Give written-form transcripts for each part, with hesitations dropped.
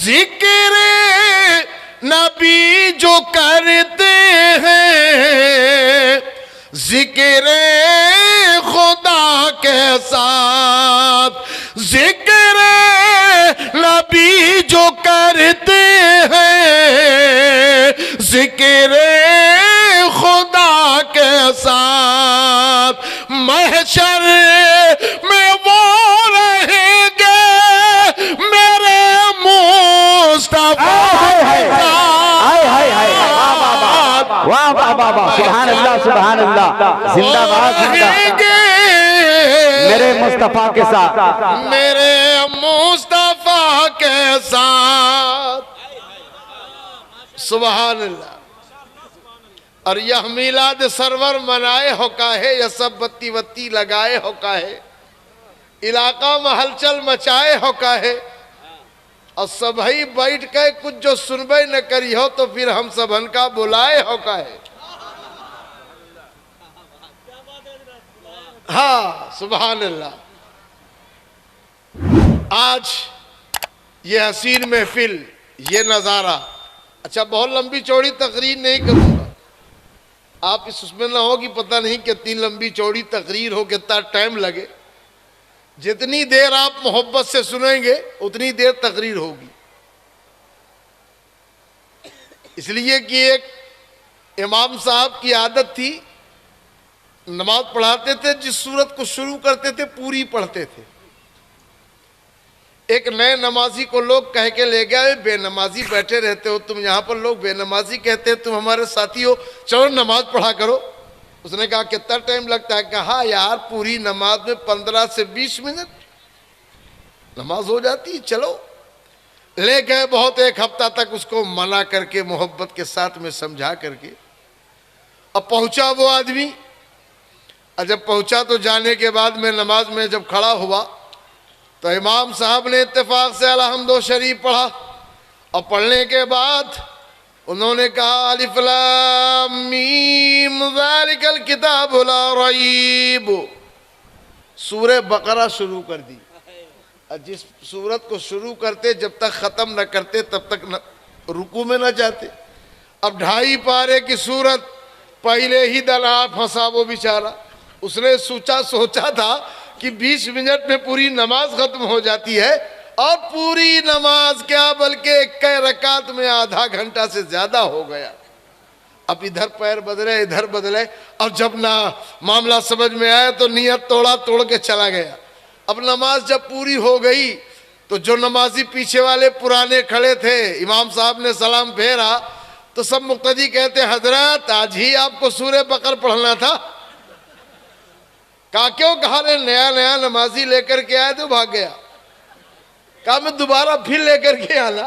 ذکر نبی جو کرتے ہیں ذکر خدا کے ساتھ، ذکر نبی جو کرتے ہیں ذکر خدا کے ساتھ، محشر میں وہ رہیں گے میرے مصطفیٰ کے ساتھ۔ واہ واہ واہ واہ، سبحان اللہ سبحان اللہ، زندہ باد زندہ میرے مصطفیٰ کے ساتھ، میرے مصطفیٰ کے ساتھ، سبحان اللہ۔ اور یہ میلاد سرور منائے ہو کاہے، یہ سب بتی وتی لگائے ہو کاہے، علاقہ میں ہلچل مچائے ہو کاہے، اور سبھی بیٹھ کے کچھ جو سنبے نہ کری ہو تو پھر ہم سبھن کا بلائے ہو کاہے۔ ہاں سبحان اللہ۔ آج یہ حسین محفل، یہ نظارہ، اچھا بہت لمبی چوڑی تقریر نہیں کروں گا، آپ اس میں نہ ہوگی پتہ نہیں کتنی لمبی چوڑی تقریر ہو، کتنا ٹائم لگے، جتنی دیر آپ محبت سے سنیں گے اتنی دیر تقریر ہوگی، اس لیے کہ ایک امام صاحب کی عادت تھی، نماز پڑھاتے تھے جس سورت کو شروع کرتے تھے پوری پڑھتے تھے۔ ایک نئے نمازی کو لوگ کہہ کے لے گیا، بے نمازی بیٹھے رہتے ہو تم یہاں پر، لوگ بے نمازی کہتے ہیں، تم ہمارے ساتھی ہو، چلو نماز پڑھا کرو۔ اس نے کہا کتنا ٹائم لگتا ہے؟ کہا یار پوری نماز میں 15 سے 20 منٹ نماز ہو جاتی، چلو۔ لے گئے، بہت ایک ہفتہ تک اس کو منع کر کے محبت کے ساتھ میں سمجھا کر کے، اب پہنچا وہ آدمی، اور جب پہنچا تو جانے کے بعد میں نماز میں جب کھڑا ہوا تو امام صاحب نے اتفاق سے الحمد و شریف پڑھا، اور پڑھنے کے بعد انہوں نے کہا الف لام میم ذالک الکتاب لا ریب، سورہ بقرہ شروع کر دی۔ جس سورت کو شروع کرتے جب تک ختم نہ کرتے تب تک رکوع میں نہ جاتے۔ اب 2.5 پارے کی سورت، پہلے ہی دلا پھنسا وہ بیچارہ، اس نے سوچا تھا کہ 20 منٹ میں پوری نماز ختم ہو جاتی ہے، اور پوری نماز کیا بلکہ 1 رکعت میں آدھا گھنٹہ سے زیادہ ہو گیا۔ اب ادھر پیر بدلے ادھر بدلے، اور جب نہ معاملہ سمجھ میں آیا تو نیت توڑ کے چلا گیا۔ اب نماز جب پوری ہو گئی تو جو نمازی پیچھے والے پرانے کھڑے تھے، امام صاحب نے سلام پھیرا تو سب مقتدی کہتے حضرت آج ہی آپ کو سورہ بقرہ پڑھنا تھا۔ کہا کیوں؟ کہا نیا نمازی لے کر کے آئے تو بھاگ گیا۔ کہا میں دوبارہ پھر لے کر کے آنا،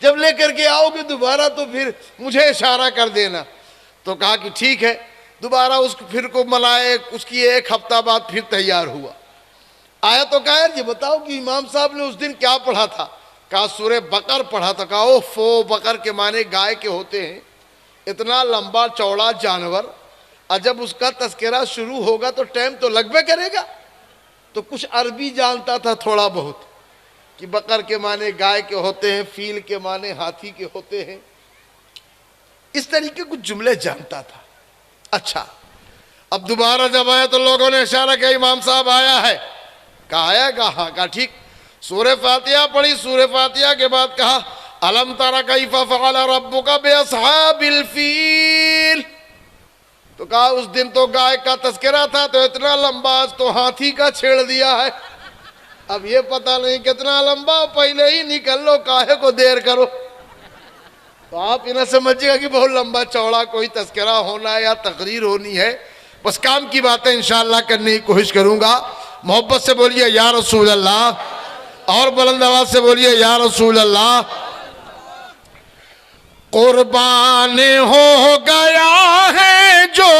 جب لے کر کے آؤ گے دوبارہ تو پھر مجھے اشارہ کر دینا۔ تو کہا کہ ٹھیک ہے، دوبارہ اس کو پھر کو ملائے، اس کی 1 ہفتہ بعد پھر تیار ہوا۔ آیا تو کہا یہ بتاؤ کہ امام صاحب نے اس دن کیا پڑھا تھا؟ کہا سورہ بقر پڑھا تھا۔ کہا اوفو، بقر کے معنی گائے کے ہوتے ہیں، اتنا لمبا چوڑا جانور، اور جب اس کا تذکرہ شروع ہوگا تو ٹائم تو لگبے کرے گا۔ تو کچھ عربی جانتا تھا تھوڑا بہت، کہ بقر کے معنی گائے کے ہوتے ہیں، فیل کے معنی ہاتھی کے ہوتے ہیں، اس طریقے کچھ جملے جانتا تھا۔ اچھا، اب دوبارہ جب آیا تو لوگوں نے اشارہ کیا امام صاحب آیا ہے۔ کہا آیا؟ کہا ٹھیک، سورہ فاتحہ پڑھی، سورہ فاتحہ کے بعد کہا الم تر کیف فعل ربک باصحاب الفیل۔ تو کہا اس دن تو گائے کا تذکرہ تھا تو اتنا لمبا، آج تو ہاتھی کا چھیڑ دیا ہے، اب یہ پتہ نہیں کتنا لمبا، پہلے ہی نکل لو، کاہے کو دیر کرو۔ تو آپ انہیں سمجھے گا کہ بہت لمبا چوڑا کوئی تذکرہ ہونا ہے یا تقریر ہونی ہے، بس کام کی باتیں انشاءاللہ کرنے کی کوشش کروں گا۔ محبت سے بولیے یا رسول اللہ، اور بلند آواز سے بولیے یا رسول اللہ۔ قربان ہو گیا ہے جو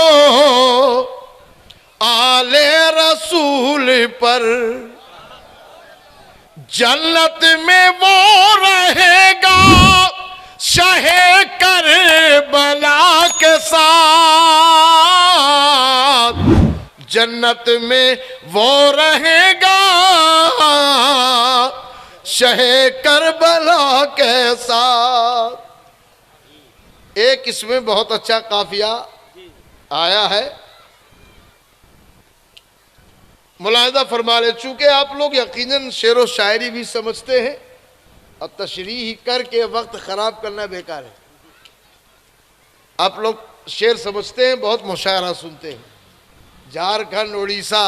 آل رسول پر، جنت میں وہ رہے گا شاہ کربلا کے ساتھ، جنت میں وہ رہے گا شہ کربلا کے ساتھ. ایک اس میں بہت اچھا قافیہ آیا ہے, ملاحظہ فرما لے. چونکہ آپ لوگ یقیناً شعر و شاعری بھی سمجھتے ہیں اور تشریح کر کے وقت خراب کرنا بیکار ہے. آپ لوگ شعر سمجھتے ہیں, بہت مشاعرہ سنتے ہیں. جھارکھنڈ, اڑیسہ,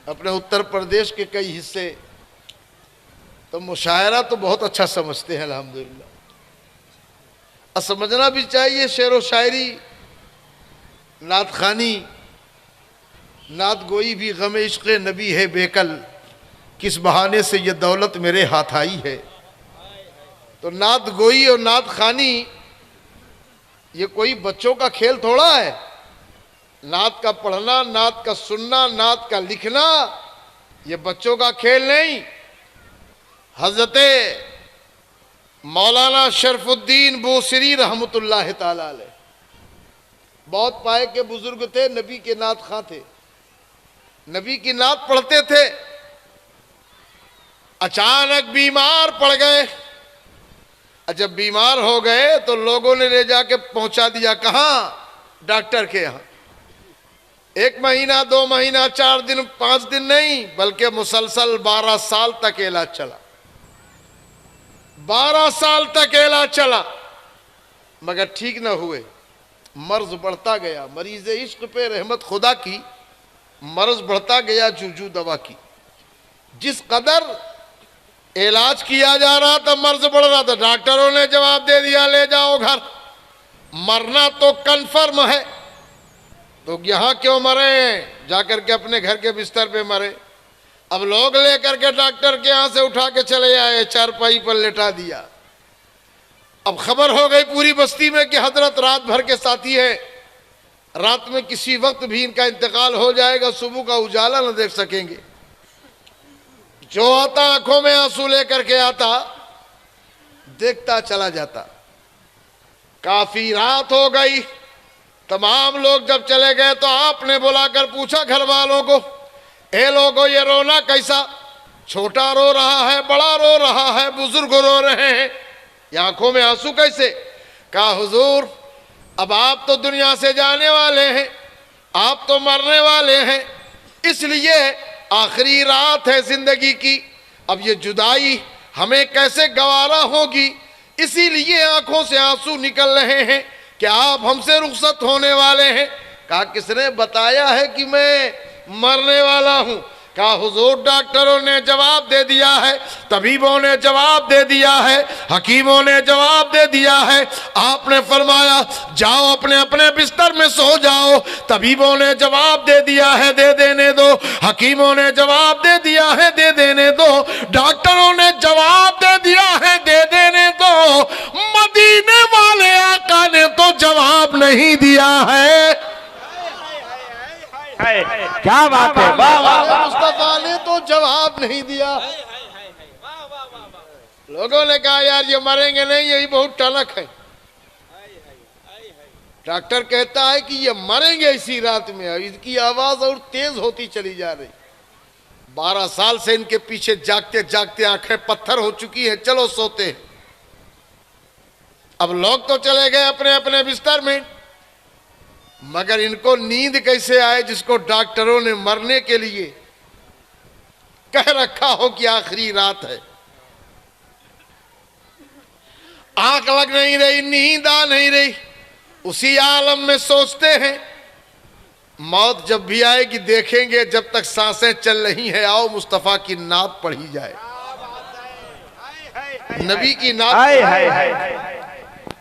اپنے اتر پردیش کے کئی حصے, تو مشاعرہ تو بہت اچھا سمجھتے ہیں الحمدللہ. اور سمجھنا بھی چاہیے. شعر و شاعری, نعت خوانی, نعت گوئی بھی غم عشق نبی ہے بیکل, کس بہانے سے یہ دولت میرے ہاتھ آئی ہے. تو نعت گوئی اور نعت خوانی یہ کوئی بچوں کا کھیل تھوڑا ہے. نعت کا پڑھنا, نعت کا سننا, نعت کا لکھنا یہ بچوں کا کھیل نہیں. حضرت مولانا شرف الدین بوسری رحمۃ اللہ تعالی علیہ بہت پائے کے بزرگ تھے, نبی کے نعت خواں تھے, نبی کی نعت پڑھتے تھے. اچانک بیمار پڑ گئے. جب بیمار ہو گئے تو لوگوں نے لے جا کے پہنچا دیا کہاں؟ ڈاکٹر کے یہاں. 1 مہینہ 2 مہینہ 4 دن 5 دن نہیں, بلکہ مسلسل 12 سال تک علاج چلا. 12 سال تک علاج چلا مگر ٹھیک نہ ہوئے. مرض بڑھتا گیا. مریض عشق پہ رحمت خدا کی, مرض بڑھتا گیا جوں دوا کی. جس قدر علاج کیا جا رہا تھا مرض بڑھ رہا تھا. ڈاکٹروں نے جواب دے دیا لے جاؤ گھر, مرنا تو کنفرم ہے. تو یہاں کیوں مرے؟ جا کر کے اپنے گھر کے بستر پہ مرے. اب لوگ لے کر کے ڈاکٹر کے یہاں سے اٹھا کے چلے آئے, چارپائی پر لٹا دیا. اب خبر ہو گئی پوری بستی میں کہ حضرت رات بھر کے ساتھی ہے, رات میں کسی وقت بھی ان کا انتقال ہو جائے گا, صبح کا اجالا نہ دیکھ سکیں گے. جو آتا آنکھوں میں آنسو لے کر کے آتا, دیکھتا چلا جاتا. کافی رات ہو گئی. تمام لوگ جب چلے گئے تو آپ نے بلا کر پوچھا گھر والوں کو, اے لوگو یہ رونا کیسا؟ چھوٹا رو رہا ہے, بڑا رو رہا ہے, بزرگ رو رہے ہیں, یہ آنکھوں میں آنسو کیسے؟ کہا حضور اب آپ تو دنیا سے جانے والے ہیں, آپ تو مرنے والے ہیں, اس لیے آخری رات ہے زندگی کی. اب یہ جدائی ہمیں کیسے گوارا ہوگی, اسی لیے آنکھوں سے آنسو نکل رہے ہیں کہ آپ ہم سے رخصت ہونے والے ہیں. کہا کس نے بتایا ہے کہ میں مرنے والا ہوں؟ کہا حضور ڈاکٹروں نے جواب دے دیا ہے, طبیبوں نے جواب دے دیا ہے, حکیموں نے جواب دے دیا ہے. آپ نے فرمایا جاؤ اپنے اپنے بستر میں سو جاؤ. طبیبوں نے جواب دے دیا ہے دے دینے دو, حکیموں نے جواب دے دیا ہے دے دینے دو, ڈاکٹروں نے جواب دے دیا ہے دے دینے دو, مدینے والے آقا نے تو جواب نہیں دیا ہے. کیا بات ہے, مصطفیٰ نے تو جواب نہیں دیا. لوگوں نے کہا یار یہ مریں گے نہیں, یہی بہت ٹنک ہے. ڈاکٹر کہتا ہے کہ یہ مریں گے اسی رات میں. اس کی آواز اور تیز ہوتی چلی جا رہی. 12 سال سے ان کے پیچھے جاگتے جاگتے آنکھیں پتھر ہو چکی ہیں, چلو سوتے ہیں. اب لوگ تو چلے گئے اپنے اپنے بستر میں, مگر ان کو نیند کیسے آئے جس کو ڈاکٹروں نے مرنے کے لیے کہہ رکھا ہو کہ آخری رات ہے. آنکھ لگ نہیں رہی, نیند آ نہیں رہی, اسی عالم میں سوچتے ہیں موت جب بھی آئے گی دیکھیں گے, جب تک سانسیں چل رہی ہیں آؤ مصطفیٰ کی نعت پڑھی جائے. نبی کی نعت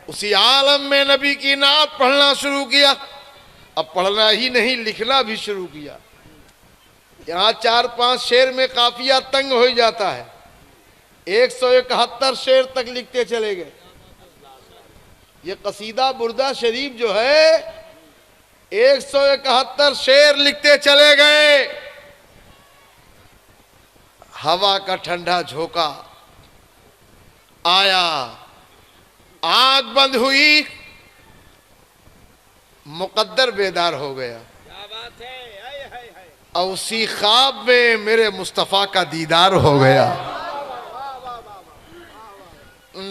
اسی عالم میں نبی کی نعت پڑھنا شروع کیا. اب پڑھنا ہی نہیں لکھنا بھی شروع کیا. یہاں 4-5 شعر میں قافیہ تنگ ہو جاتا ہے, 171 شعر تک لکھتے چلے گئے. یہ قصیدہ بردہ شریف جو ہے 171 شعر لکھتے چلے گئے. ہوا کا ٹھنڈا جھونکا آیا, آنکھ بند ہوئی, مقدر بیدار ہو گیا. اور اسی خواب میں میرے مصطفیٰ کا دیدار ہو گیا.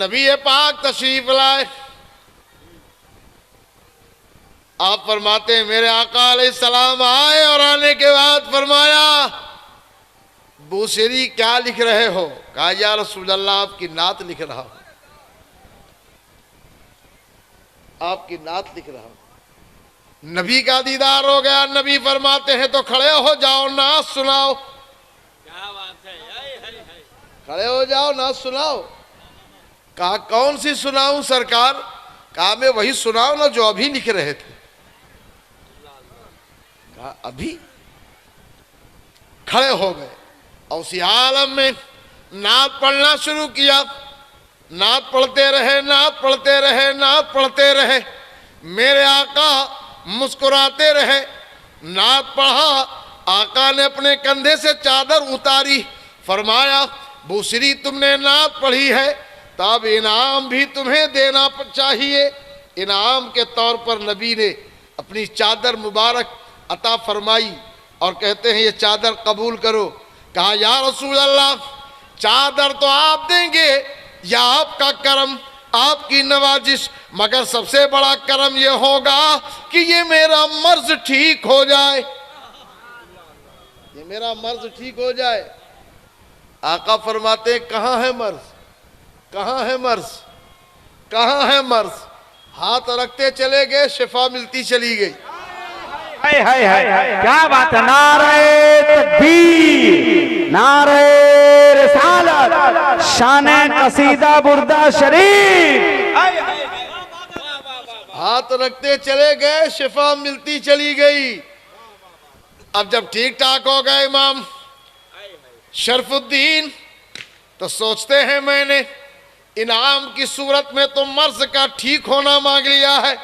نبی پاک تشریف لائے. آپ فرماتے ہیں میرے آقا علیہ السلام آئے اور آنے کے بعد فرمایا بوسری کیا لکھ رہے ہو؟ کہا یا رسول اللہ آپ کی نعت لکھ رہا ہوں. آپ کی نعت لکھ رہا ہوں. نبی کا دیدار ہو گیا. نبی فرماتے ہیں تو کھڑے ہو جاؤ نعت سناؤ. کیا بات ہے. کھڑے ہو جاؤ نعت سناؤ. کہا کون سی سناؤں سرکار؟ کہا میں وہی سناؤں نا جو ابھی لکھ رہے تھے. کہا ابھی؟ کھڑے ہو گئے اور اسی عالم میں نعت پڑھنا شروع کیا. نعت پڑھتے رہے، نعت پڑھتے رہے، نعت پڑھتے رہے. میرے آقا مسکراتے رہے. نعت پڑھا. آقا نے اپنے کندھے سے چادر اتاری. فرمایا بوسری تم نے نعت پڑھی ہے تو اب انعام بھی تمہیں دینا چاہیے. انعام کے طور پر نبی نے اپنی چادر مبارک عطا فرمائی اور کہتے ہیں یہ چادر قبول کرو. کہا یا رسول اللہ چادر تو آپ دیں گے یا آپ کا کرم، آپ کی نوازش، مگر سب سے بڑا کرم یہ ہوگا کہ یہ میرا مرض ٹھیک ہو جائے. یہ میرا مرض ٹھیک ہو جائے. آقا فرماتے ہیں کہاں ہے مرض؟ کہاں ہے مرض؟ کہاں ہے مرض؟ ہاتھ رکھتے چلے گئے، شفا ملتی چلی گئی. کیا بات ہے. نعرہ تکبیر، نعرہ رسالت، شان قصیدہ بردہ شریف. ہاتھ رکھتے چلے گئے، شفا ملتی چلی گئی. اب جب ٹھیک ٹھاک ہو گئے امام شرف الدین تو سوچتے ہیں میں نے انعام کی صورت میں تو مرض کا ٹھیک ہونا مانگ لیا ہے.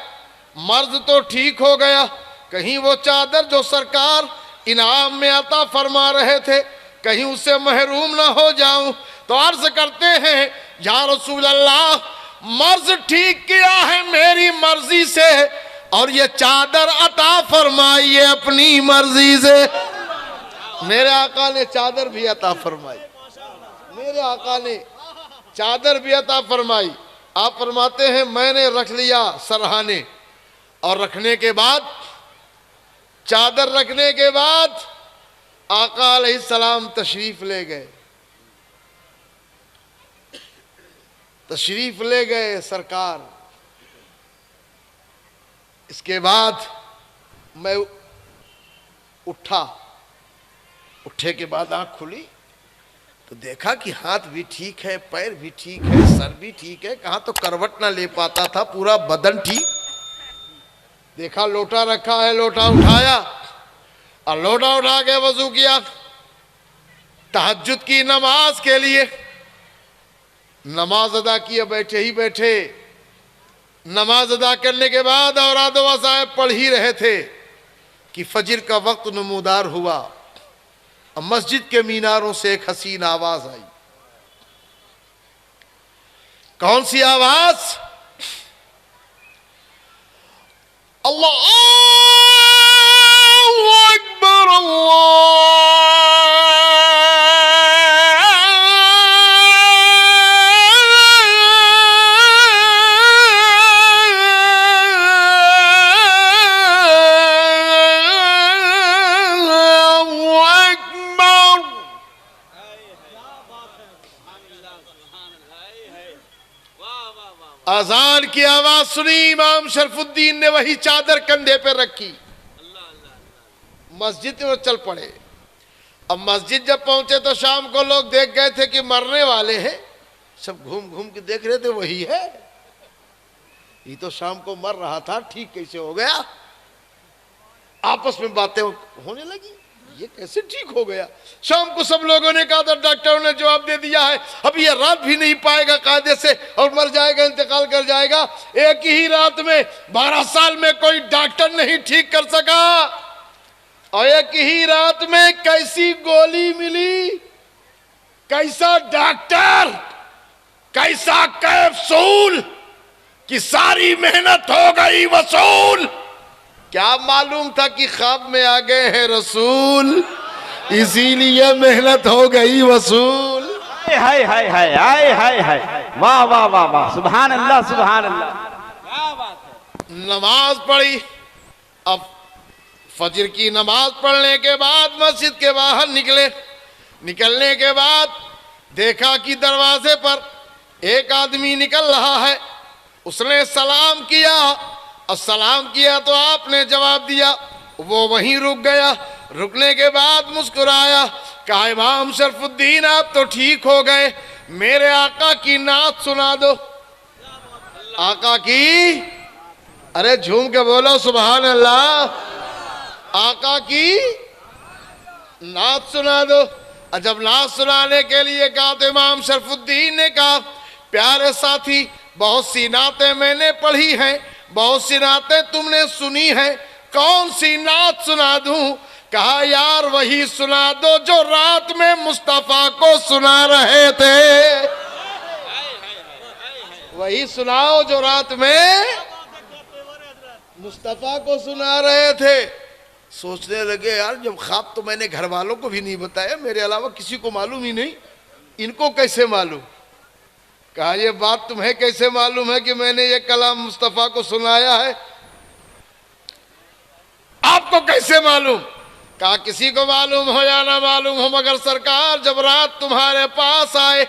مرض تو ٹھیک ہو گیا، کہیں وہ چادر جو سرکار انعام میں عطا فرما رہے تھے کہیں اس سے محروم نہ ہو جاؤں. تو عرض کرتے ہیں یا رسول اللہ مرض ٹھیک کیا ہے میری مرضی سے اور یہ چادر عطا فرمائیے اپنی مرضی سے. میرے آقا نے چادر بھی عطا فرمائی. میرے آقا نے چادر بھی عطا فرمائی. آپ فرماتے ہیں میں نے رکھ لیا سرہانے اور رکھنے کے بعد چادر رکھنے کے بعد آقا علیہ السلام تشریف لے گئے. تشریف لے گئے سرکار. اس کے بعد میں اٹھا. اٹھے کے بعد آنکھ کھلی تو دیکھا کہ ہاتھ بھی ٹھیک ہے، پیر بھی ٹھیک ہے، سر بھی ٹھیک ہے. کہاں تو کروٹ نہ لے پاتا تھا، پورا بدن ٹھیک. دیکھا لوٹا رکھا ہے، لوٹا اٹھایا اور لوٹا اٹھا کے وضو کیا تہجد کی نماز کے لیے. نماز ادا کیا بیٹھے ہی بیٹھے. نماز ادا کرنے کے بعد اوراد و وظائف پڑھ ہی رہے تھے کہ فجر کا وقت نمودار ہوا. مسجد کے میناروں سے ایک حسین آواز آئی. کون سی آواز؟ اللہ اکبر اذان کی آواز سنی. امام شرف الدین نے وہی چادر کندھے پہ رکھی، مسجد میں چل پڑے. اب مسجد جب پہنچے تو شام کو لوگ دیکھ گئے تھے کہ مرنے والے ہیں. سب گھوم گھوم کے دیکھ رہے تھے وہی ہے. یہ تو شام کو مر رہا تھا، ٹھیک کیسے ہو گیا؟ آپس میں باتیں ہونے لگی یہ کیسے ٹھیک ہو گیا. شام کو سب لوگوں نے کہا تھا، ڈاکٹروں نے جواب دے دیا ہے اب یہ رات بھی نہیں پائے گا قاعدے سے اور مر جائے گا، انتقال کر جائے گا. ایک ہی رات میں 12 سال میں کوئی ڈاکٹر نہیں ٹھیک کر سکا. اور ایک ہی رات میں کیسی گولی ملی، کیسا ڈاکٹر، کیسا کیپسول کہ ساری محنت ہو گئی وصول. کیا معلوم تھا کہ خواب میں آ گئے ہیں رسول، اسی لیے محنت ہو گئی وصول۔ ہائے ہائے ہائے ہائے ہائے ہائے، واہ واہ واہ واہ، سبحان اللہ سبحان اللہ۔ کیا بات ہے؟ نماز پڑھی، اب فجر کی نماز پڑھنے کے بعد مسجد کے باہر نکلنے کے بعد دیکھا کہ دروازے پر ایک آدمی نکل رہا ہے۔ اس نے سلام کیا، اور سلام کیا تو آپ نے جواب دیا، وہ وہیں رک گیا۔ رکنے کے بعد مسکرایا، کہا امام شرف الدین آپ تو ٹھیک ہو گئے، میرے آقا کی نعت سنا دو۔ آقا کی، ارے جھوم کے بولو سبحان اللہ، آقا کی نعت سنا دو۔ اور جب نعت سنانے کے لیے کہا تو امام شرف الدین نے کہا پیارے ساتھی، بہت سی نعتیں میں نے پڑھی ہیں، بہت سی نعتیں تم نے سنی ہیں، کون سی نعت سنا دوں؟ کہا یار وہی سنا دو جو رات میں مصطفیٰ کو سنا رہے تھے، وہی سناؤ جو رات میں مصطفیٰ کو سنا رہے تھے۔ سوچنے لگے یار جب خواب تو میں نے گھر والوں کو بھی نہیں بتایا، میرے علاوہ کسی کو معلوم ہی نہیں، ان کو کیسے معلوم؟ کہا یہ بات تمہیں کیسے معلوم ہے کہ میں نے یہ کلام مصطفیٰ کو سنایا ہے؟ آپ کو کیسے معلوم؟ کہا کسی کو معلوم ہو یا نہ معلوم ہو، مگر سرکار جب رات تمہارے پاس آئے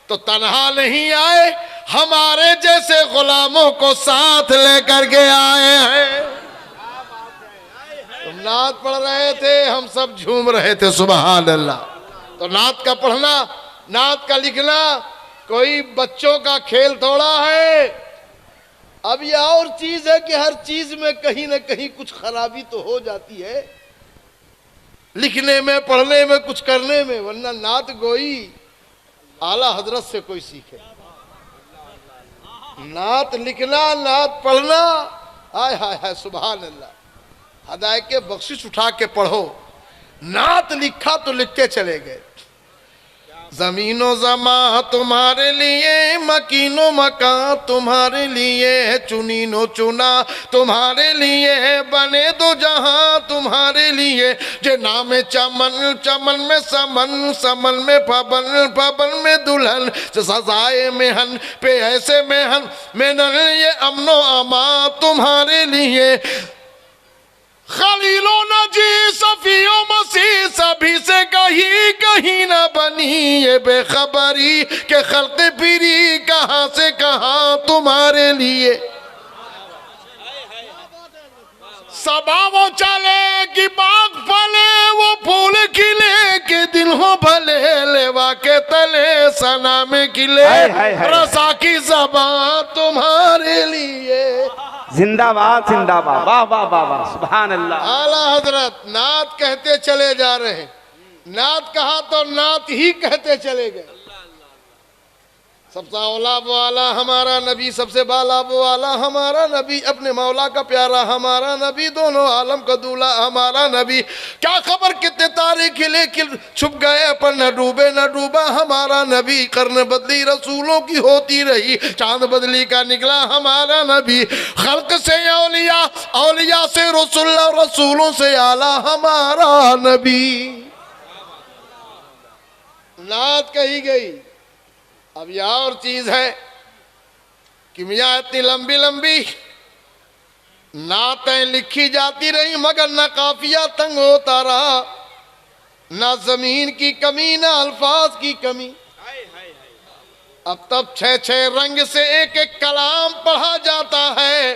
تو تنہا نہیں آئے، ہمارے جیسے غلاموں کو ساتھ لے کر کے آئے ہیں۔ تم نعت پڑھ رہے تھے، ہم سب جھوم رہے تھے، سبحان اللہ۔ تو نعت کا پڑھنا، نعت کا لکھنا کوئی بچوں کا کھیل تھوڑا ہے۔ اب یہ اور چیز ہے کہ ہر چیز میں کہیں نہ کہیں کچھ خرابی تو ہو جاتی ہے، لکھنے میں، پڑھنے میں، کچھ کرنے میں، ورنہ نعت گوئی اعلیٰ حضرت سے کوئی سیکھے۔ نعت لکھنا، نعت پڑھنا، ہائے ہائے ہائے سبحان اللہ، ہدایت کے بخشش اٹھا کے پڑھو۔ نعت لکھا تو لکھتے چلے گئے، زمین و زمان تمہارے لیے، مکین و مکان تمہارے لیے، چنین و چنا تمہارے لیے، بنے دو جہاں تمہارے لیے، جو نام چمن، چمن میں سمن، سمن میں پبن، پبن میں دلہن، سزائے مہن پہ ایسے مہن، مہن یہ امن و امان تمہارے لیے، خلیل و نجی صفی و مسیح سبھی سے کہیں نہ بنی یہ بے خبری کہ خلق پیری کہاں سے کہاں تمہارے لیے، صبا وہ چلے کہ باغ پھلے، وہ پھول کھلے کہ دل ہو بھلے، لیوا کے تلے ثنا میں کھلے، رسا کی زبان تمہارے لیے۔ زندہ باد زندہ باد، واہ واہ واہ واہ، سبحان اللہ۔ اعلیٰ حضرت نعت کہتے چلے جا رہے ہیں، نعت کہا تو نعت ہی کہتے چلے گئے۔ سب سے اولا وہ اعلیٰ ہمارا نبی، سب سے بالا وہ اعلیٰ ہمارا نبی، اپنے مولا کا پیارا ہمارا نبی، دونوں عالم کا دولہ ہمارا نبی۔ کیا خبر کتنے تارے کھلے چھپ گئے پر نہ ڈوبے نہ ڈوبا ہمارا نبی، قرن بدلی رسولوں کی ہوتی رہی، چاند بدلی کا نکلا ہمارا نبی، خلق سے اولیاء، اولیاء سے رسول، رسولوں سے اعلیٰ ہمارا نبی۔ نعت کہی گئی۔ اب یہ اور چیز ہے کہ میاں اتنی لمبی لمبی نعتیں لکھی جاتی رہی، مگر نہ قافیہ تنگ ہوتا رہا، نہ زمین کی کمی، نہ الفاظ کی کمی۔ اب تب 6 رنگ سے ایک ایک کلام پڑھا جاتا ہے،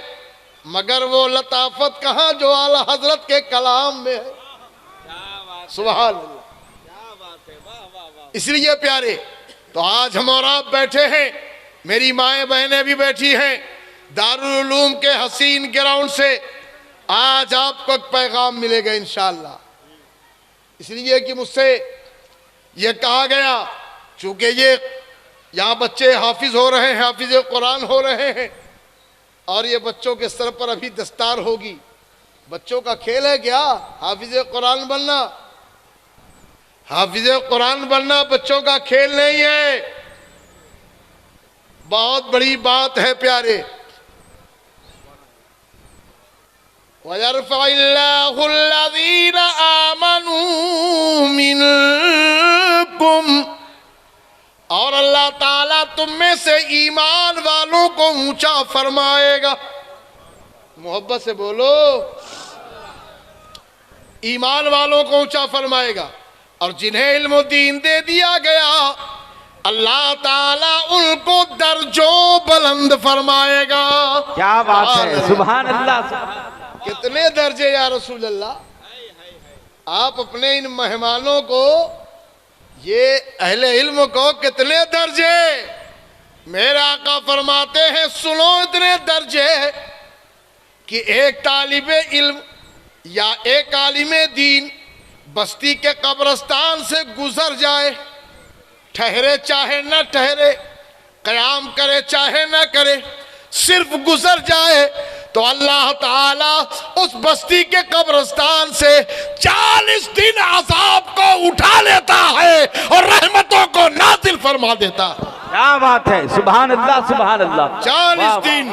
مگر وہ لطافت کہاں جو اعلیٰ حضرت کے کلام میں ہے، سبحان اللہ۔ اس لیے پیارے، تو آج ہم اور آپ بیٹھے ہیں، میری مائیں بہنیں بھی بیٹھی ہیں دارالعلوم کے حسین گراؤنڈ سے، آج آپ کو ایک پیغام ملے گا انشاءاللہ۔ اس لیے کہ مجھ سے یہ کہا گیا، چونکہ یہ یہاں بچے حافظ ہو رہے ہیں، حافظ قرآن ہو رہے ہیں، اور یہ بچوں کے سر پر ابھی دستار ہوگی، بچوں کا کھیل ہے کیا حافظ قرآن بننا؟ حافظ قرآن بننا بچوں کا کھیل نہیں ہے، بہت بڑی بات ہے پیارے۔ وَيَرْفَعِ اللَّهُ الَّذِينَ آمَنُوا مِنْكُمْ، اور اللہ تعالیٰ تم میں سے ایمان والوں کو اونچا فرمائے گا. محبت سے بولو، ایمان والوں کو اونچا فرمائے گا. اور جنہیں علم و دین دے دیا گیا اللہ تعالیٰ ان کو درجوں بلند فرمائے گا. کیا بات ہے، سبحان اللہ. کتنے درجے یا رسول اللہ. آپ اپنے ان مہمانوں کو، یہ اہل علم کو کتنے درجے. میرے آقا فرماتے ہیں سنو اتنے درجے کہ ایک طالب علم یا ایک عالم دین بستی کے قبرستان سے گزر جائے، ٹھہرے چاہے نہ ٹھہرے، قیام کرے چاہے نہ کرے، صرف گزر جائے تو اللہ تعالیٰ اس بستی کے قبرستان سے 40 دن عذاب کو اٹھا لیتا ہے اور رحمتوں کو نازل فرما دیتا ہے. کیا بات ہے، سبحان اللہ سبحان اللہ. 40 دن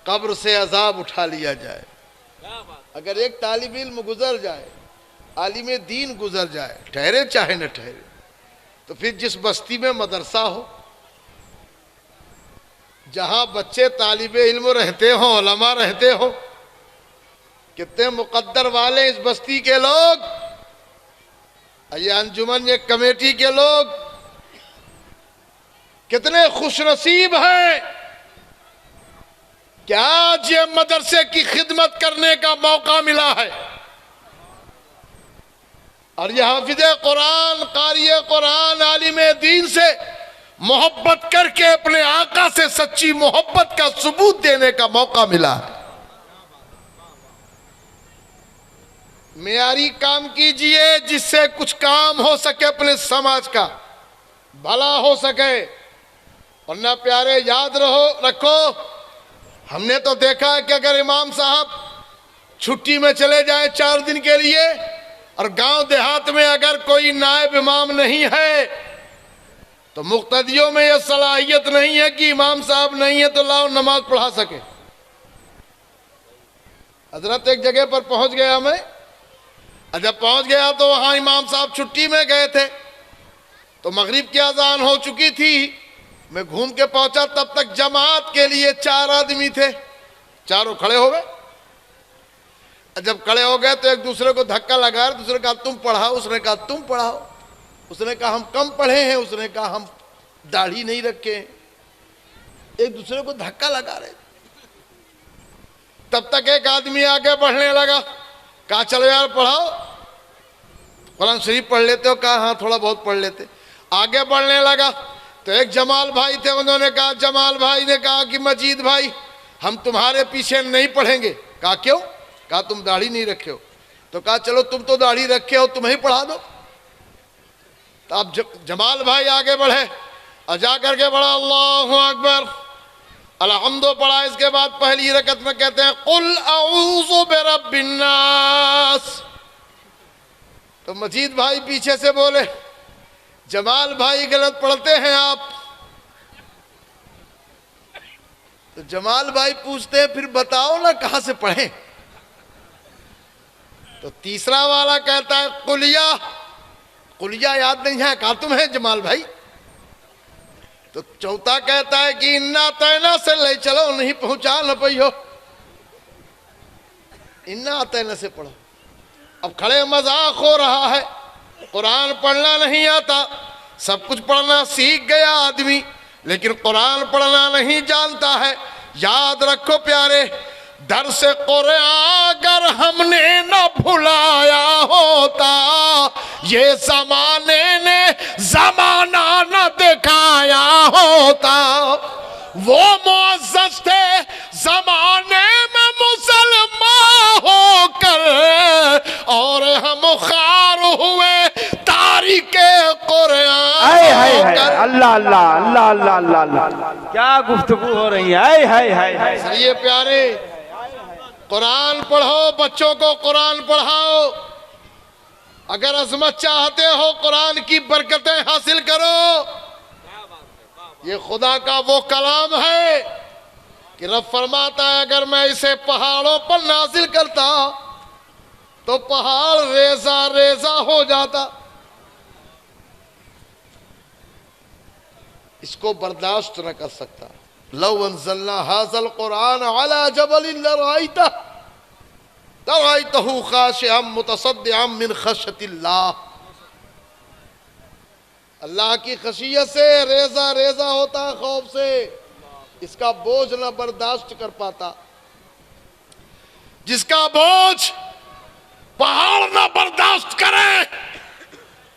قبر سے عذاب اٹھا لیا جائے. اگر ایک طالب علم گزر جائے، عالم دین گزر جائے، ٹھہرے چاہے نہ ٹھہرے، تو پھر جس بستی میں مدرسہ ہو، جہاں بچے طالب علم رہتے ہوں، علماء رہتے ہوں، کتنے مقدر والے اس بستی کے لوگ، یہ انجمن یہ کمیٹی کے لوگ کتنے خوش نصیب ہیں کہ آج یہ مدرسے کی خدمت کرنے کا موقع ملا ہے. اور یہ حافظ قرآن، قاری قرآن، عالم دین سے محبت کر کے اپنے آقا سے سچی محبت کا ثبوت دینے کا موقع ملا ہے. معیاری کام کیجئے جس سے کچھ کام ہو سکے، اپنے سماج کا بھلا ہو سکے. ورنہ پیارے یاد رکھو، ہم نے تو دیکھا ہے کہ اگر امام صاحب چھٹی میں چلے جائیں 4 دن کے لیے، اور گاؤں دیہات میں اگر کوئی نائب امام نہیں ہے تو مقتدیوں میں یہ صلاحیت نہیں ہے کہ امام صاحب نہیں ہے تو لاؤ نماز پڑھا سکے. حضرت ایک جگہ پر پہنچ گیا میں، جب پہنچ گیا تو وہاں امام صاحب چھٹی میں گئے تھے، تو مغرب کی اذان ہو چکی تھی. میں گھوم کے پہنچا، تب تک جماعت کے لیے 4 آدمی تھے، چاروں کھڑے ہو گئے. جب کھڑے ہو گئے تو ایک دوسرے کو دھکا لگا، دوسرے نے کہا تم پڑھاؤ، اس نے کہا تم پڑھاؤ. اس نے کہا ہم کم پڑھے ہیں، اس نے کہا ہم داڑھی نہیں رکھے ہیں. ایک دوسرے کو دھکا لگا رہے. تب تک ایک آدمی آگے بڑھنے لگا، کہا چلو یار پڑھاؤ، قرآن شریف پڑھ لیتے ہو؟ کہا ہاں تھوڑا بہت پڑھ لیتے. آگے بڑھنے لگا تو ایک جمال بھائی تھے، انہوں نے کہا، جمال بھائی نے کہا کہ مجید بھائی ہم تمہارے پیچھے نہیں پڑھیں گے. کہا کیوں؟ کہا تم داڑھی نہیں رکھے ہو. تو کہا چلو تم تو داڑھی رکھے ہو، تمہیں پڑھا دو. تو اب جمال بھائی آگے بڑھے اور جا کر کے بڑھا اللہ اکبر الحمد پڑھا. اس کے بعد پہلی رکعت میں کہتے ہیں قل اعوذ برب الناس. تو مجید بھائی پیچھے سے بولے جمال بھائی غلط پڑھتے ہیں آپ. تو جمال بھائی پوچھتے ہیں پھر بتاؤ نا کہاں سے پڑھیں. تو تیسرا والا کہتا ہے قلیہ یاد نہیں ہے. کہا تم ہے جمال بھائی. تو چوتھا کہتا ہے کہ انا تینا سے لے چلو، نہیں پہنچا نہ پئی ہو، انا تینا سے پڑھو. اب کھڑے مذاق ہو رہا ہے، قرآن پڑھنا نہیں آتا. سب کچھ پڑھنا سیکھ گیا آدمی، لیکن قرآن پڑھنا نہیں جانتا ہے. یاد رکھو پیارے، درس قرآن اگر ہم نے نہ بھلایا ہوتا، یہ زمانے نے زمانہ نہ دکھایا ہوتا. وہ معزز تھے زمانے میں مسلمان ہو کر، اور ہم خار ہوئے تاریخ قرآن ہو کر. اللہ اللہ اللہ اللہ اللہ اللہ، کیا گفتگو ہو رہی ہے. صحیح پیارے، قرآن پڑھو، بچوں کو قرآن پڑھاؤ. اگر عظمت چاہتے ہو قرآن کی برکتیں حاصل کرو. یہ خدا کا وہ کلام ہے کہ رب فرماتا ہے اگر میں اسے پہاڑوں پر نازل کرتا تو پہاڑ ریزہ ریزہ ہو جاتا. اس کو برداشت نہ کر سکتا. لو انزلنا هذا القرآن على جبل لرأيته خاشعا متصدعا من خشية اللہ. اللہ کی خشیت سے ریزہ ریزہ ہوتا ہے خوف سے. اس کا بوجھ نہ برداشت کر پاتا. جس کا بوجھ پہاڑ نہ برداشت کرے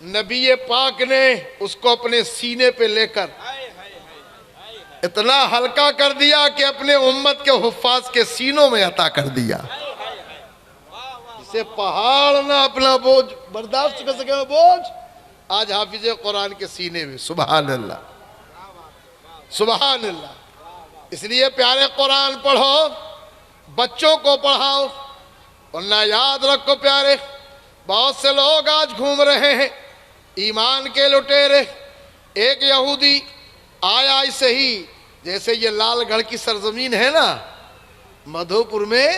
نبی پاک نے اس کو اپنے سینے پہ لے کر اتنا ہلکا کر دیا کہ اپنے امت کے حفاظ کے سینوں میں عطا کر دیا. جسے پہاڑ نہ اپنا بوجھ برداشت کر سکے وہ بوجھ آج حافظ قرآن کے سینے میں. سبحان اللہ سبحان اللہ. اس لیے پیارے قرآن پڑھو, بچوں کو پڑھاؤ. ورنہ یاد رکھو پیارے, بہت سے لوگ آج گھوم رہے ہیں ایمان کے لٹیرے. ایک یہودی آیا ایسے ہی, جیسے یہ لال گڑھ کی سرزمین ہے نا, مدھو پور میں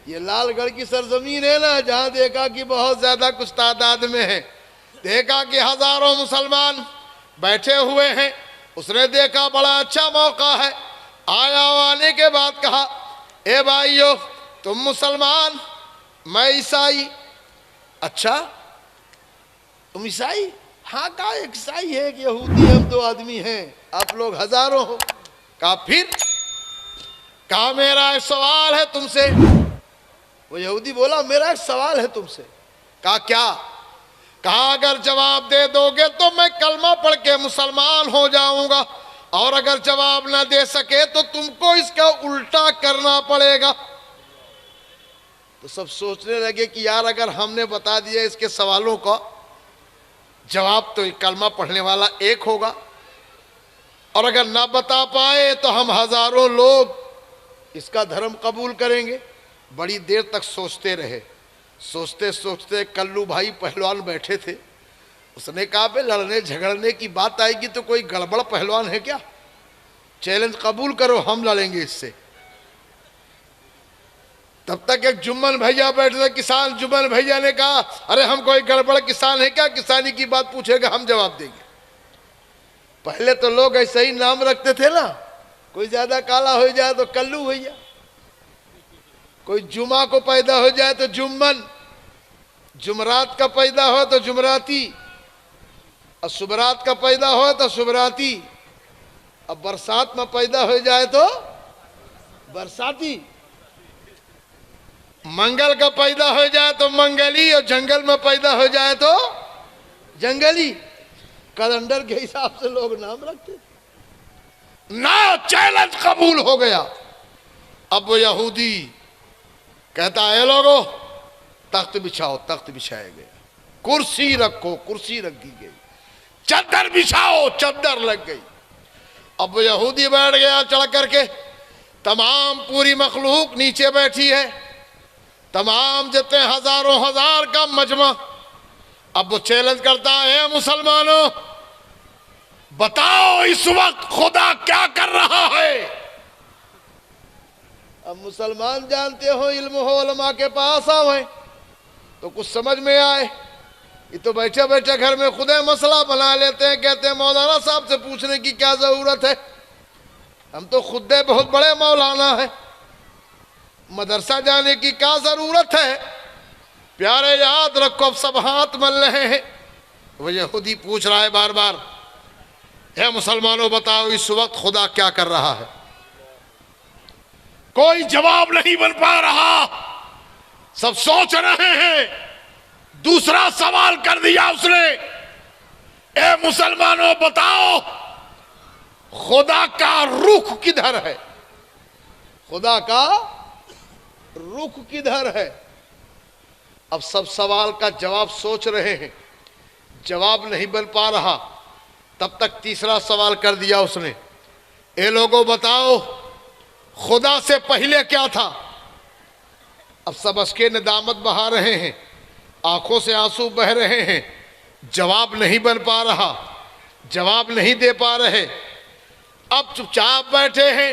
یہ لال گڑھ کی سرزمین ہے نا, جہاں دیکھا کہ بہت زیادہ کچھ تعداد میں ہے. دیکھا کہ ہزاروں مسلمان بیٹھے ہوئے ہیں. اس نے دیکھا بڑا اچھا موقع ہے. آیا آنے کے بعد کہا اے بھائیو تم مسلمان میں عیسائی. اچھا تم عیسائی؟ ہاں کہا ایک عیسائی ہے, ایک یہودی, ہم دو آدمی ہیں, آپ لوگ ہزاروں ہو. کہا پھر؟ کہا میرا ایک سوال ہے تم سے. وہ یہودی بولا میرا ایک سوال ہے تم سے. کہا کیا؟ کہا اگر جواب دے دو گے تو میں کلمہ پڑھ کے مسلمان ہو جاؤں گا, اور اگر جواب نہ دے سکے تو تم کو اس کا الٹا کرنا پڑے گا. تو سب سوچنے لگے کہ یار اگر ہم نے بتا دیا اس کے سوالوں کا جواب تو کلمہ پڑھنے والا ایک ہوگا, اور اگر نہ بتا پائے تو ہم ہزاروں لوگ اس کا دھرم قبول کریں گے. بڑی دیر تک سوچتے رہے. سوچتے سوچتے کلو بھائی پہلوان بیٹھے تھے. اس نے کہا بے لڑنے جھگڑنے کی بات آئے گی تو کوئی گڑبڑ پہلوان ہے کیا؟ چیلنج قبول کرو, ہم لڑیں گے اس سے. تب تک ایک جمن بھیا بیٹھے تھے, کسان جمن بھیا نے کہا ارے ہم کوئی گڑبڑ کسان ہے کیا, کسانی کی بات پوچھے گا ہم جواب دیں گے. پہلے تو لوگ ایسے ہی نام رکھتے تھے نا, کوئی زیادہ کالا ہو جائے تو کلو بھیا, کوئی جمعہ کو پیدا ہو جائے تو جمن, جمرات کا پیدا ہو تو جمراتی, اور صبرات کا پیدا ہو تو صبراتی, اب برسات میں پیدا ہو جائے تو برساتی, منگل کا پیدا ہو جائے تو منگلی, اور جنگل میں پیدا ہو جائے تو جنگلی. کیلنڈر کے حساب سے لوگ نام رکھتے نہ. چیلنج قبول ہو گیا. اب وہ یہودی کہتا ہے لوگو تخت بچھاؤ. تخت بچھایا گیا. کرسی رکھو, کرسی رکھ دی گئی. چادر بچھاؤ, چادر لگ گئی. اب وہ یہودی بیٹھ گیا چڑھ کر کے. تمام پوری مخلوق نیچے بیٹھی ہے, تمام جتنے ہزاروں ہزار کا مجمع. اب وہ چیلنج کرتا ہے مسلمانوں بتاؤ اس وقت خدا کیا کر رہا ہے. اب مسلمان جانتے ہو علم ہو علماء کے پاس آئے تو کچھ سمجھ میں آئے. یہ تو بیٹھے بیٹھے گھر میں خود مسئلہ بنا لیتے ہیں, کہتے ہیں مولانا صاحب سے پوچھنے کی کیا ضرورت ہے, ہم تو خود بہت بڑے مولانا ہیں, مدرسہ جانے کی کیا ضرورت ہے. پیارے یاد رکھو اب سب ہاتھ مل رہے ہیں. وہ یہودی پوچھ رہا ہے بار بار اے مسلمانوں بتاؤ اس وقت خدا کیا کر رہا ہے. کوئی جواب نہیں بن پا رہا, سب سوچ رہے ہیں. دوسرا سوال کر دیا اس نے, اے مسلمانوں بتاؤ خدا کا رخ کدھر ہے. خدا کا رخ کدھر ہے. اب سب سوال کا جواب سوچ رہے ہیں, جواب نہیں بن پا رہا. تب تک تیسرا سوال کر دیا اس نے, اے لوگوں بتاؤ خدا سے پہلے کیا تھا. اب سب اس کے ندامت بہا رہے ہیں, آنکھوں سے آنسو بہ رہے ہیں. جواب نہیں بن پا رہا, جواب نہیں دے پا رہے. اب چپ چاپ بیٹھے ہیں.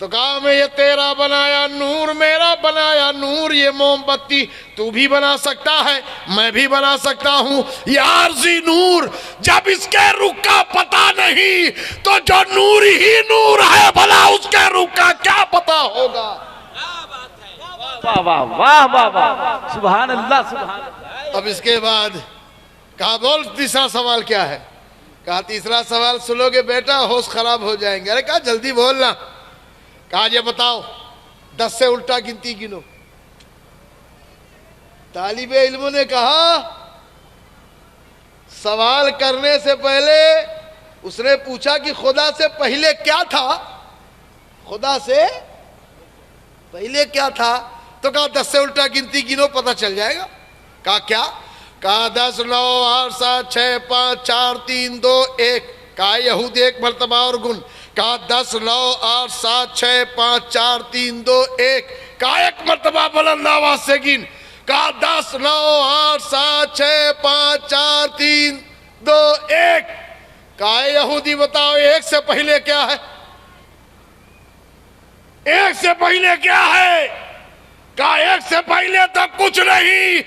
تو کہا میں یہ تیرا بنایا نور، میرا بنایا نور، یہ موم بتی تو بھی بنا سکتا ہے، میں بھی بنا سکتا ہوں. یہ عارضی نور جب اس کے رخ کا پتہ نہیں تو جو نور ہی نور ہے بھلا اس کے رخ کا کیا پتہ ہوگا. واہ واہ واہ واہ واہ، سبحان اللہ سبحان اللہ. اب اس کے بعد کہا بول تیسرا سوال کیا ہے. کہا تیسرا سوال سنو گے بیٹا ہوش خراب ہو جائیں گے. ارے کہا جلدی بولنا. کہا یہ بتاؤ 10 سے الٹا گنتی گنو. طالب علموں نے کہا سوال کرنے سے پہلے اس نے پوچھا کہ خدا سے پہلے کیا تھا، خدا سے پہلے کیا تھا. تو کہا 10 سے الٹا گنتی گنو پتہ چل جائے گا. کہا کیا؟ کہا 10 9 8 7 6 5 4 3 2 1. کہا یہود ایک مرتبہ اور گن. کہا 10 9 8 7 6 5 4 3 2 1. کہا ایک مرتبہ بلند آواز سے گن. کہا 10 9 8 7 6 5 4 3 2 1. کہا یہودی بتاؤ ایک سے پہلے کیا ہے؟ ایک سے پہلے کیا ہے؟ کہا ایک سے پہلے تو کچھ نہیں.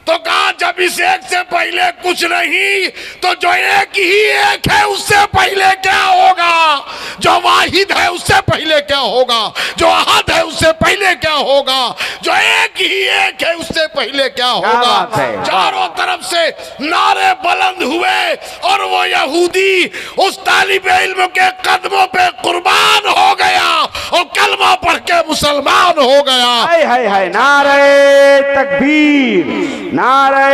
تو کہا جب اس ایک سے پہلے کچھ نہیں تو جو ایک ہی ایک ہے اس سے پہلے کیا ہوگا؟ جو واحد ہے اس سے پہلے کیا ہوگا؟ جو احد ہے اس سے پہلے کیا ہوگا؟ جو ایک ہی ایک ہے اس سے پہلے کیا ہوگا؟ چاروں طرف سے نعرے بلند ہوئے اور وہ یہودی اس طالب علم کے قدموں پہ قربان ہو گیا اور کلمہ پڑھ کے مسلمان ہو گیا. ہائے ہائے ہائے، نعرہ تکبیر، نعرہ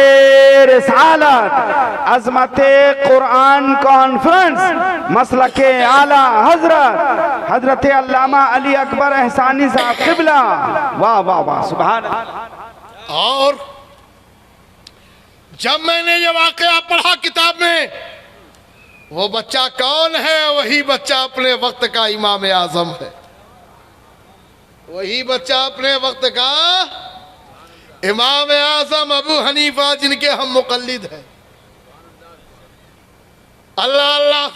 رسالت، عظمت قرآن کانفرنس، مسلک اعلیٰ حضرت حضرت علامہ علی اکبر احسانی صاحب قبلہ. واہ واہ واہ، سبحان اللہ. اور جب میں نے یہ واقعہ پڑھا کتاب میں، وہ بچہ کون ہے؟ وہی بچہ اپنے وقت کا امام اعظم ہے. وہی بچہ اپنے وقت کا امام اعظم ابو حنیفہ جن کے ہم مقلد ہیں. اللہ اللہ،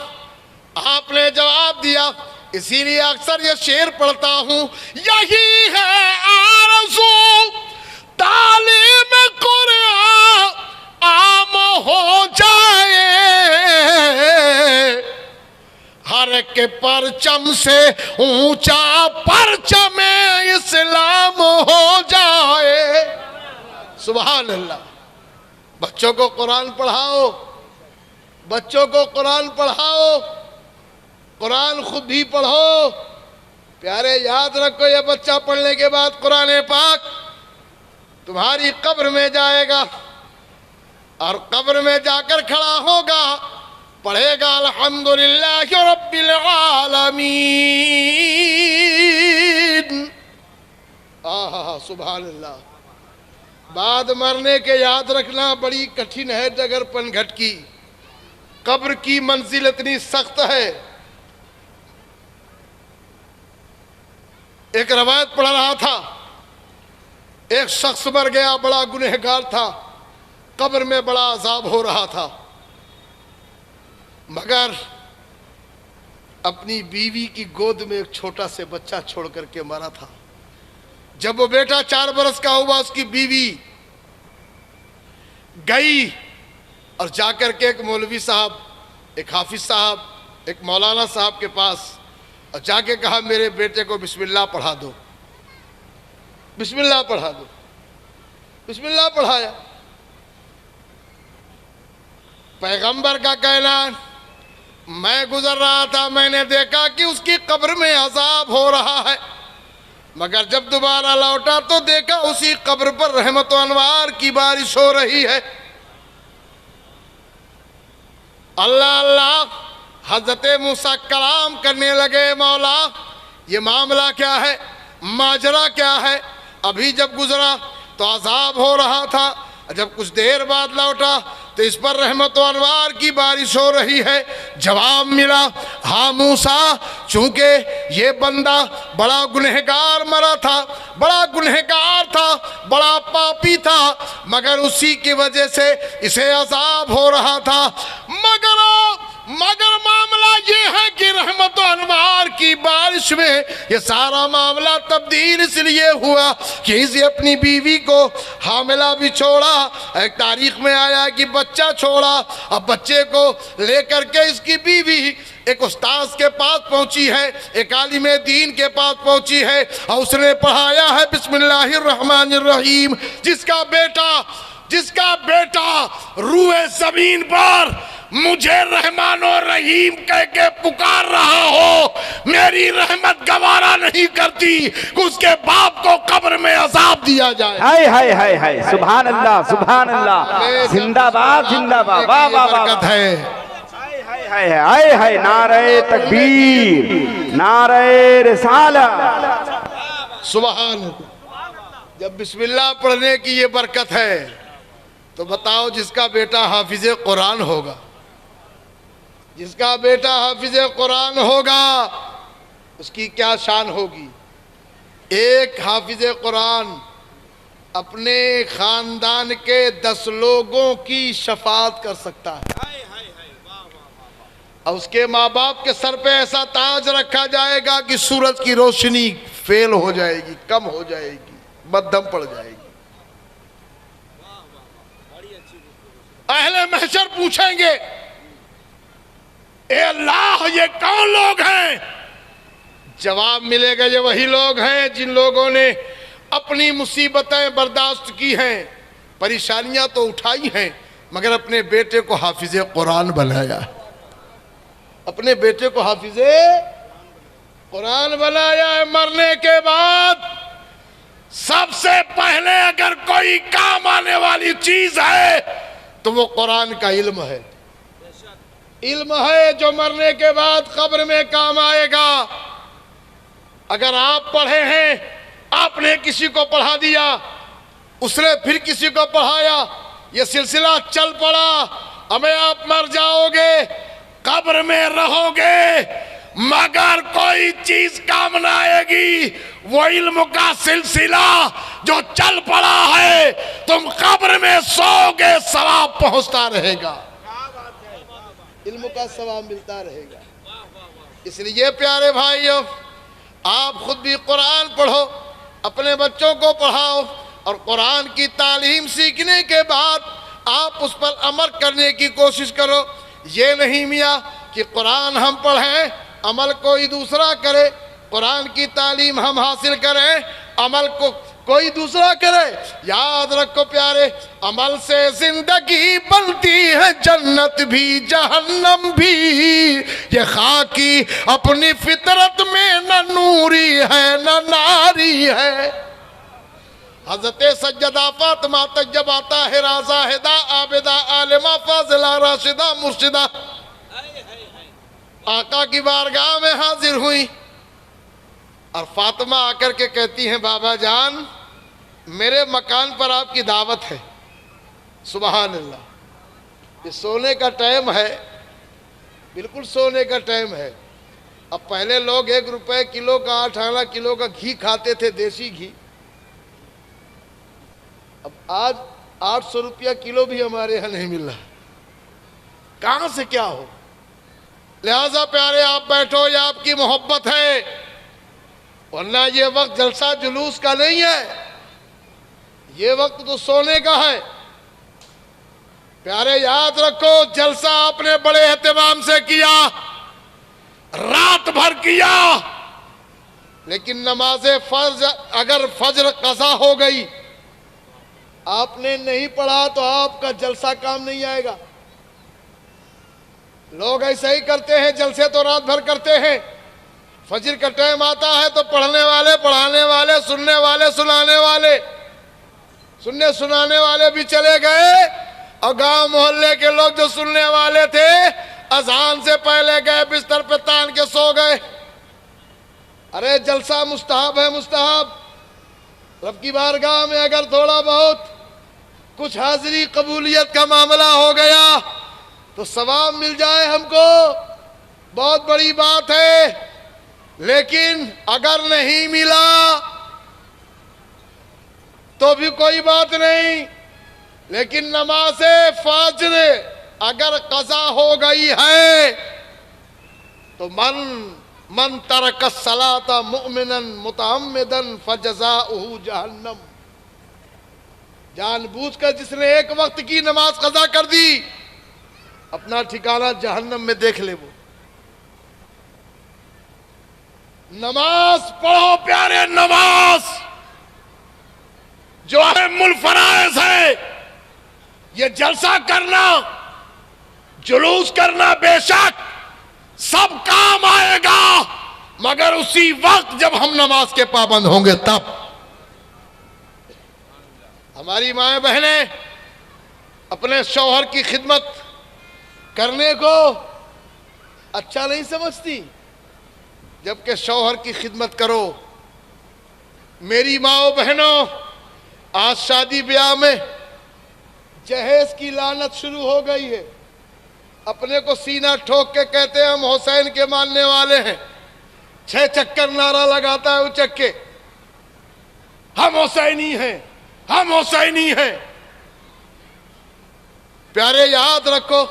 آپ نے جواب دیا. اسی لیے اکثر یہ شعر پڑھتا ہوں، یہی ہے آرزو تعلیم قرآن عام ہو جائے، ہر ایک کے پرچم سے اونچا پرچم اسلام ہو جائے. سبحان اللہ. بچوں کو قرآن پڑھاؤ، بچوں کو قرآن پڑھاؤ، قرآن خود بھی پڑھو. پیارے یاد رکھو، یہ بچہ پڑھنے کے بعد قرآن پاک تمہاری قبر میں جائے گا اور قبر میں جا کر کھڑا ہوگا، پڑھے گا الحمدللہ رب العالمین. سبحان اللہ. بعد مرنے کے یاد رکھنا بڑی کٹھن ہے ڈگر پن گھٹ کی. قبر کی منزل اتنی سخت ہے. ایک روایت پڑھ رہا تھا، ایک شخص مر گیا، بڑا گنہگار تھا، قبر میں بڑا عذاب ہو رہا تھا، مگر اپنی بیوی کی گود میں ایک چھوٹا سے بچہ چھوڑ کر کے مرا تھا. جب وہ بیٹا 4 برس کا ہوا، اس کی بیوی گئی اور جا کر کے ایک مولوی صاحب، ایک حافظ صاحب، ایک مولانا صاحب کے پاس، اور جا کے کہا میرے بیٹے کو بسم اللہ پڑھا دو، بسم اللہ پڑھا دو. بسم اللہ پڑھایا. پیغمبر کا کہنا، میں گزر رہا تھا، میں نے دیکھا کہ اس کی قبر میں عذاب ہو رہا ہے، مگر جب دوبارہ لوٹا تو دیکھا اسی قبر پر رحمت و انوار کی بارش ہو رہی ہے. اللہ اللہ. حضرت موسیٰ کلام کرنے لگے، مولا یہ معاملہ کیا ہے، ماجرا کیا ہے؟ ابھی جب گزرا تو عذاب ہو رہا تھا، جب کچھ دیر بعد لوٹا تو اس پر رحمت و انوار کی بارش ہو رہی ہے. جواب ملا، ہاں موسیٰ، چونکہ یہ بندہ بڑا گنہگار مرا تھا، بڑا گنہگار تھا، بڑا پاپی تھا، مگر اسی کی وجہ سے اسے عذاب ہو رہا تھا. مگر معاملہ یہ ہے کہ رحمت عرش میں یہ سارا معاملہ تبدیل اس لیے ہوا کہ اسے اپنی بیوی کو حاملہ بھی چھوڑا، ایک تاریخ میں آیا کہ بچہ چھوڑا، اب بچے کو لے کر کے اس کی بیوی ایک استاذ کے پاس پہنچی ہے، ایک عالم دین کے پاس پہنچی ہے، اور اس نے پڑھایا ہے بسم اللہ الرحمن الرحیم۔ جس کا بیٹا روئے زمین پر مجھے رحمان و رحیم کہہ کے پکار رہا ہو، میری رحمت گوارا نہیں کرتی کہ اس کے باپ کو قبر میں عذاب دیا جائے۔ ہائے ہائے ہائے ہائے، سبحان اللہ سبحان اللہ، زندہ باد زندہ باد، واہ واہ واہ، برکت ہے۔ ہائے ہائے، نعرہ تکبیر، نعرہ رسالت، سبحان اللہ۔ جب بسم اللہ پڑھنے کی یہ برکت ہے تو بتاؤ جس کا بیٹا حافظ قرآن ہوگا، جس کا بیٹا حافظ قرآن ہوگا اس کی کیا شان ہوگی۔ ایک حافظ قرآن اپنے خاندان کے 10 لوگوں کی شفاعت کر سکتا ہے، اور اس کے ماں باپ کے سر پہ ایسا تاج رکھا جائے گا کہ سورج کی روشنی فیل ہو جائے گی، کم ہو جائے گی، مدھم پڑ جائے گی۔ اہل محشر پوچھیں گے اے اللہ یہ کون لوگ ہیں؟ جواب ملے گا یہ وہی لوگ ہیں جن لوگوں نے اپنی مصیبتیں برداشت کی ہیں، پریشانیاں تو اٹھائی ہیں، مگر اپنے بیٹے کو حافظ قرآن بنایا، اپنے بیٹے کو حافظ قرآن بنایا ہے۔ مرنے کے بعد سب سے پہلے اگر کوئی کام آنے والی چیز ہے تو وہ قرآن کا علم ہے، علم ہے جو مرنے کے بعد قبر میں کام آئے گا۔ اگر آپ پڑھے ہیں، آپ نے کسی کو پڑھا دیا، اس نے پھر کسی کو پڑھایا، یہ سلسلہ چل پڑا، ہمیں آپ مر جاؤ گے، قبر میں رہو گے، مگر کوئی چیز کام نہ آئے گی، وہ علم کا سلسلہ جو چل پڑا ہے، تم قبر میں سو گے ثواب پہنچتا رہے گا، علم کا ثواب ملتا رہے گا۔ اس لیے پیارے بھائیو، آپ خود بھی قرآن پڑھو، اپنے بچوں کو پڑھاؤ، اور قرآن کی تعلیم سیکھنے کے بعد آپ اس پر عمل کرنے کی کوشش کرو۔ یہ نہیں میاں کہ قرآن ہم پڑھیں، عمل کوئی دوسرا کرے، قرآن کی تعلیم ہم حاصل کریں، عمل کو کوئی دوسرا کرے۔ یاد رکھو پیارے، عمل سے زندگی بنتی ہے جنت بھی جہنم بھی، یہ خاکی اپنی فطرت میں نہ نوری ہے نہ ناری ہے۔ حضرت سجدہ فاطمہ تجبہ طاہرہ زاہدہ عابدہ عالمہ فاضلہ راشدہ مرشدہ آقا کی بارگاہ میں حاضر ہوئی، اور فاطمہ آ کر کے کہتی ہیں بابا جان میرے مکان پر آپ کی دعوت ہے۔ سبحان اللہ، یہ سونے کا ٹائم ہے، بالکل سونے کا ٹائم ہے۔ اب پہلے لوگ 1 روپے کلو کا 8 آنا کلو کا گھی کھاتے تھے، دیسی گھی، اب آج 800 روپیہ کلو بھی ہمارے یہاں نہیں مل رہا، کہاں سے کیا ہو۔ لہٰذا پیارے آپ بیٹھو، یہ آپ کی محبت ہے، ورنہ یہ وقت جلسہ جلوس کا نہیں ہے، یہ وقت تو سونے کا ہے۔ پیارے یاد رکھو، جلسہ آپ نے بڑے اہتمام سے کیا، رات بھر کیا، لیکن نماز فرض اگر فجر قضا ہو گئی، آپ نے نہیں پڑھا تو آپ کا جلسہ کام نہیں آئے گا۔ لوگ ایسا ہی کرتے ہیں، جلسے تو رات بھر کرتے ہیں، فجر کا ٹائم آتا ہے تو پڑھنے والے پڑھانے والے سننے والے سنانے والے سننے سنانے والے بھی چلے گئے، اور گاؤں محلے کے لوگ جو سننے والے تھے اذان سے پہلے گئے بستر پہ تان کے سو گئے۔ ارے جلسہ مستحب ہے، مستحب، رب کی بارگاہ میں اگر تھوڑا بہت کچھ حاضری قبولیت کا معاملہ ہو گیا تو ثواب مل جائے ہم کو، بہت بڑی بات ہے۔ لیکن اگر نہیں ملا تو بھی کوئی بات نہیں، لیکن نماز فجر اگر قضا ہو گئی ہے تو من من ترک الصلاۃ مؤمنا متعمدا فجزاؤہ جہنم، جان بوجھ کر جس نے ایک وقت کی نماز قضا کر دی اپنا ٹھکانہ جہنم میں دیکھ لے۔ وہ نماز پڑھو پیارے، نماز جو اہم الفرائض ہے، یہ جلسہ کرنا جلوس کرنا بے شک سب کام آئے گا، مگر اسی وقت جب ہم نماز کے پابند ہوں گے تب۔ ہماری مائیں بہنیں اپنے شوہر کی خدمت کرنے کو اچھا نہیں سمجھتی، جبکہ شوہر کی خدمت کرو۔ میری ماں بہنوں، آج شادی بیاہ میں جہیز کی لعنت شروع ہو گئی ہے۔ اپنے کو سینہ ٹھوک کے کہتے ہیں ہم حسین کے ماننے والے ہیں، 6 چکر نعرہ لگاتا ہے اچک کے، ہم حسینی ہیں، ہم حسینی ہیں۔ پیارے یاد رکھو،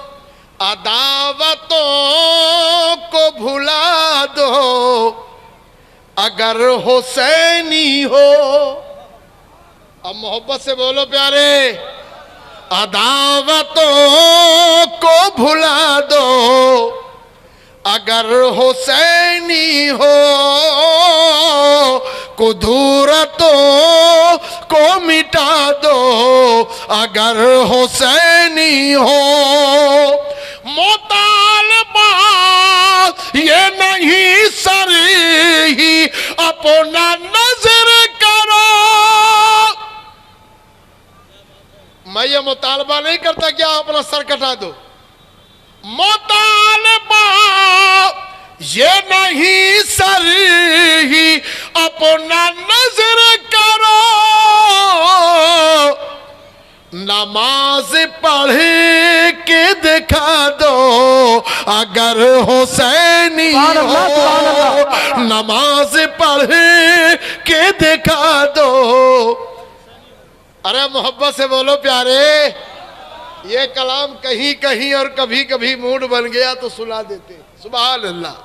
عداوتوں کو بھلا دو اگر حسینی ہو۔ اب محبت سے بولو پیارے، عداوتوں کو بھلا دو اگر حسینی ہو، کدورتوں کو مٹا دو اگر حسینی ہو۔ مطالبہ یہ نہیں صریح اپنا نظر کرو۔ میں یہ مطالبہ نہیں کرتا کہ آپ اپنا سر کٹا دو، مطالبہ یہ نہیں صریح اپنا نظر کرو، نماز پڑھ کے دکھا دو اگر حسینی ہو، نماز پڑھ کے دکھا دو۔ ارے محبت سے بولو پیارے، یہ کلام کہیں کہیں اور کبھی کبھی موڈ بن گیا تو سنا دیتے۔ سبحان اللہ۔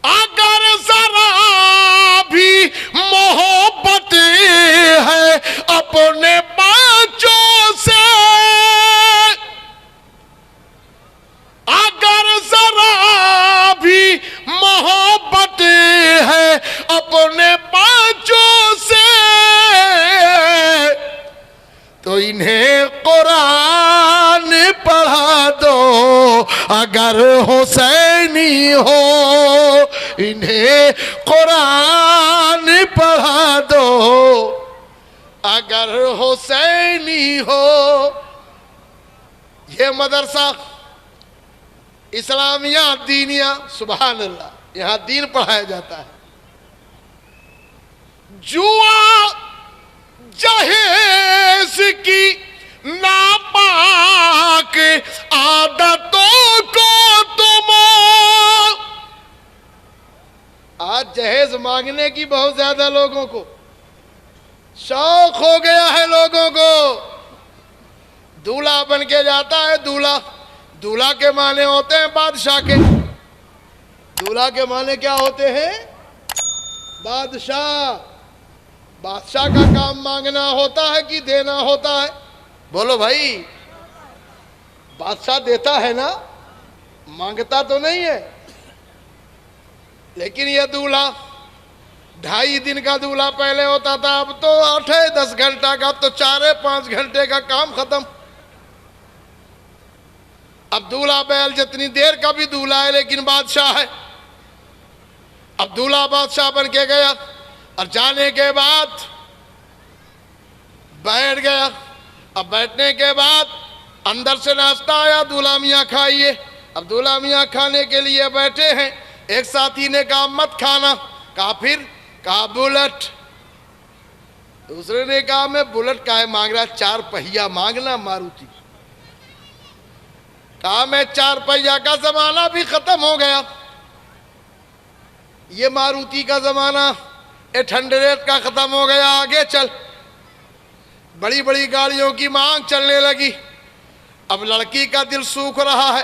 اگر ذرا بھی محبت ہے اپنے بچوں سے، اگر ذرا بھی محبت ہے اپنے بچوں سے، تو انہیں قرآن پڑھا دو اگر حسینی ہو، انہیں قرآن پڑھا دو اگر حسینی ہو۔ یہ مدرسہ اسلامیہ دینیہ، سبحان اللہ، یہاں دین پڑھایا جاتا ہے۔ جوا جہیز کی ناپاک عادتوں کو تم، آج جہیز مانگنے کی بہت زیادہ لوگوں کو شوق ہو گیا ہے۔ لوگوں کو دولہا بن کے جاتا ہے، دولہا، دولہا کے معنی ہوتے ہیں بادشاہ کے۔ دولہا کے معنی کیا ہوتے ہیں؟ بادشاہ۔ بادشاہ کا کام مانگنا ہوتا ہے کہ دینا ہوتا ہے؟ بولو بھائی، بادشاہ دیتا ہے نا، مانگتا تو نہیں ہے۔ لیکن یہ دولہا 2.5 دن کا دولہا پہلے ہوتا تھا، اب تو 8-10 گھنٹہ کا، اب تو 4-5 گھنٹے کا کام ختم۔ اب دولہا بیل جتنی دیر کا بھی دولہا ہے لیکن بادشاہ ہے۔ اب دولہا بادشاہ بن کے گیا اور جانے کے بعد بیٹھ گیا۔ اب بیٹھنے کے بعد اندر سے ناشتہ آیا، دولہا میاں کھائیے۔ اب دولہا میاں کھانے کے لیے بیٹھے ہیں، ایک ساتھی نے کہا مت کھانا، کہا پھر، کہا بلٹ۔ دوسرے نے کہا میں بلٹ کاہے مانگ رہا، 4 پہیہ مانگنا ماروتی۔ کہا میں 4 پہیہ کا زمانہ بھی ختم ہو گیا، یہ ماروتی کا زمانہ 800 کا ختم ہو گیا، آگے چل۔ بڑی بڑی گاڑیوں کی مانگ چلنے لگی۔ اب لڑکی کا دل سوکھ رہا ہے،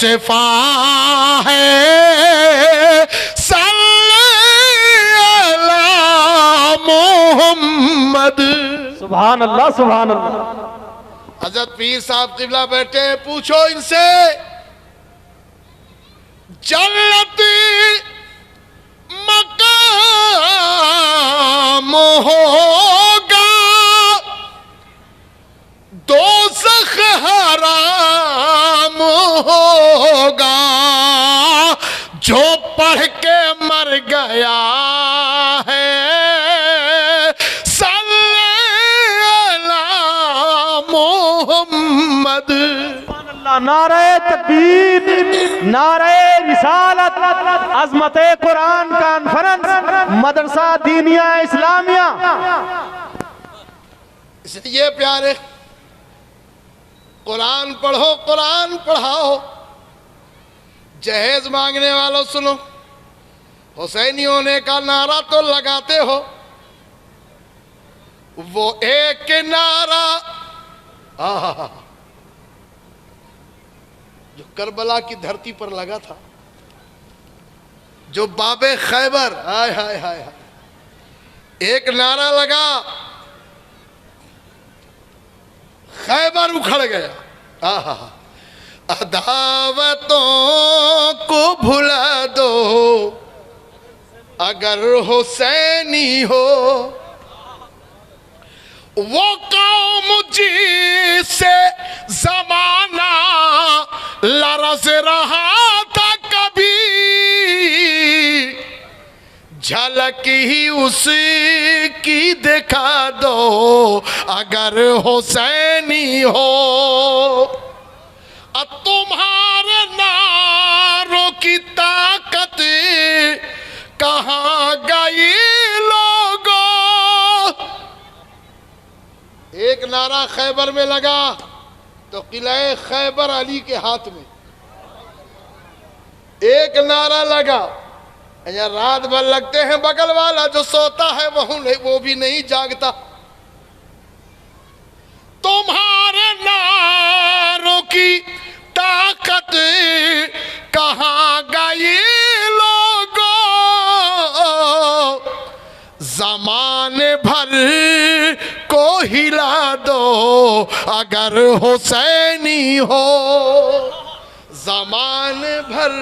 شفا ہے صلی علی محمد. سبحان اللہ سبحان اللہ. حضرت پیر صاحب قبلہ بیٹھے ہیں, پوچھو ان سے جنت مقام ہوگا دوزخ حرام ہوگا, جو پڑھ کے مر گیا ہے صلی علی محمد. نعرہ تکبیر, نعرہ رسالت, عظمت قرآن کانفرنس, مدرسہ دینیہ اسلامیہ. اس لیے پیارے, قرآن پڑھو, قرآن پڑھاؤ. جہیز مانگنے والوں سنو, حسینی ہونے کا نعرہ تو لگاتے ہو, وہ ایک نعرہ جو کربلا کی دھرتی پر لگا تھا, جو باب خیبر, ہائے ہائے ہائے, ایک نعرہ لگا, خیبر اکھڑ گیا. عداوتوں کو بھلا دو اگر حسینی ہو, وہ قوم جس سے زمانہ لرز رہا تھا کبھی, جھلک ہی اس کی دکھا دو اگر حسینی ہو. تمہارے نعروں کی طاقت کہاں گئی لوگوں. ایک نعرہ خیبر میں لگا تو قلعہ خیبر علی کے ہاتھ میں. ایک نعرہ لگا, رات بھر لگتے ہیں, بغل والا جو سوتا ہے وہ بھی نہیں جاگتا. تمہارے نعروں کی طاقت کہاں گئی لوگوں, زمانے بھر کو ہلا دو اگر حسینی ہو, زمانے بھر.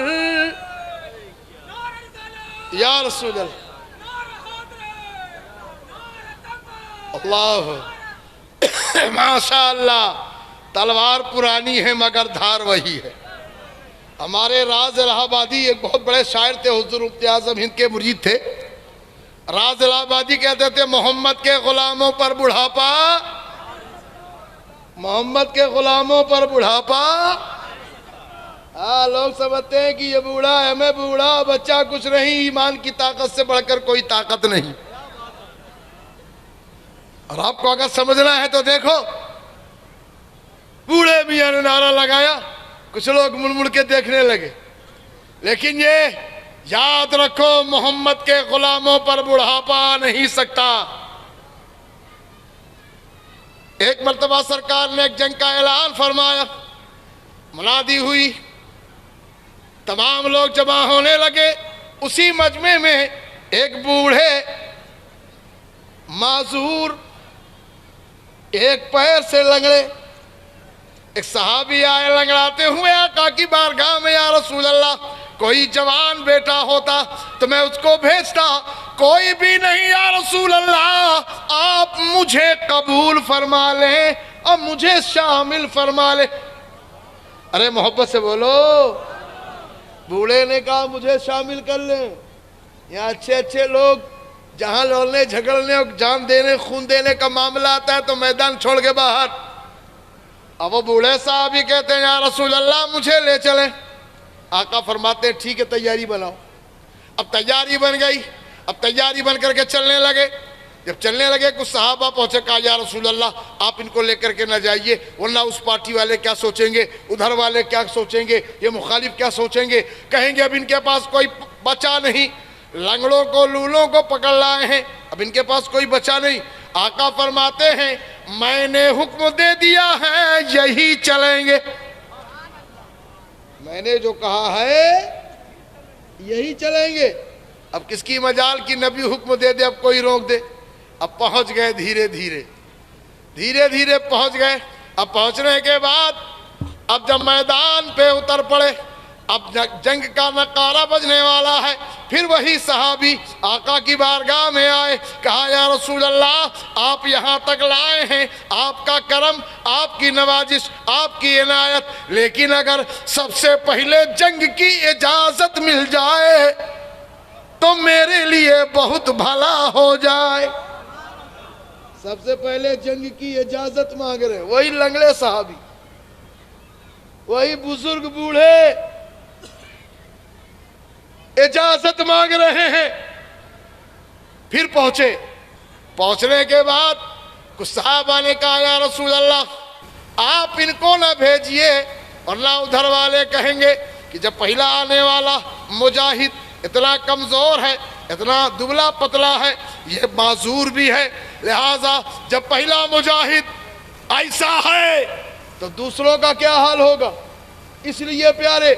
یا رسول اللہ, ماشاءاللہ, تلوار پرانی ہے مگر دھار وہی ہے. ہمارے راز الہ آبادی ایک بہت بڑے شاعر تھے, حضور مفتی اعظم ہند کے مرید تھے. راز الہ آبادی کہتے تھے محمد کے غلاموں پر بڑھاپا, محمد کے غلاموں پر بڑھاپا. لوگ سمجھتے ہیں کہ یہ بوڑھا ہے, میں بوڑھا, بچہ کچھ نہیں, ایمان کی طاقت سے بڑھ کر کوئی طاقت نہیں. اور آپ کو اگر سمجھنا ہے تو دیکھو, بوڑھے میاں نے نعرہ لگایا, کچھ لوگ مڑ مڑ کے دیکھنے لگے, لیکن یہ یاد رکھو محمد کے غلاموں پر بڑھاپا نہیں سکتا. ایک مرتبہ سرکار نے ایک جنگ کا اعلان فرمایا, منادی ہوئی, تمام لوگ جمع ہونے لگے. اسی مجمع میں ایک بوڑھے معذور, ایک پیر سے لنگڑے, ایک صحابی آئے لنگڑاتے ہوئے آقا کی بارگاہ میں, یا رسول اللہ کوئی جوان بیٹا ہوتا تو میں اس کو بھیجتا, کوئی بھی نہیں یا رسول اللہ, آپ مجھے قبول فرما لیں اور مجھے شامل فرما لیں. ارے محبت سے بولو. بوڑھے نے کہا مجھے شامل کر لیں. یہاں اچھے اچھے لوگ جہاں لڑنے جھگڑنے اور جان دینے خون دینے کا معاملہ آتا ہے تو میدان چھوڑ کے باہر. اب وہ بوڑھے صاحب ہی کہتے ہیں یا رسول اللہ مجھے لے چلیں. آقا فرماتے ہیں ٹھیک ہے تیاری بناؤ. اب تیاری بن گئی, اب تیاری بن کر کے چلنے لگے. جب چلنے لگے کچھ صحابہ پہنچے, کہا یا رسول اللہ آپ ان کو لے کر کے نہ جائیے ورنہ اس پارٹی والے کیا سوچیں گے, ادھر والے کیا سوچیں گے, یہ مخالف کیا سوچیں گے, کہیں گے اب ان کے پاس کوئی بچا نہیں, لنگڑوں کو لولوں کو پکڑ لائے ہیں, اب ان کے پاس کوئی بچا نہیں. آقا فرماتے ہیں میں نے حکم دے دیا ہے یہی چلیں گے. میں نے جو کہا ہے یہی چلیں گے. اب کس کی مجال کی نبی حکم دے دے اب کوئی روک دے. اب پہنچ گئے دھیرے دھیرے پہنچ گئے. اب پہنچنے کے بعد اب جب میدان پہ اتر پڑے, اب جنگ کا نقارہ بجنے والا ہے. پھر وہی صحابی آقا کی بارگاہ میں آئے, کہا یا رسول اللہ آپ یہاں تک لائے ہیں, آپ کا کرم, آپ کی نوازش, آپ کی عنایت, لیکن اگر سب سے پہلے جنگ کی اجازت مل جائے تو میرے لیے بہت بھلا ہو جائے. سب سے پہلے جنگ کی اجازت مانگ رہے, وہی لنگڑے صحابی, وہی بزرگ بوڑھے اجازت مانگ رہے ہیں. پھر پہنچنے کے بعد کچھ صحابہ نے کہا یا رسول اللہ آپ ان کو نہ بھیجئے, ورنہ ادھر والے کہیں گے کہ جب پہلا آنے والا مجاہد اتنا کمزور ہے, اتنا دبلا پتلا ہے, یہ معذور بھی ہے, لہذا جب پہلا مجاہد ایسا ہے تو دوسروں کا کیا حال ہوگا. اس لیے پیارے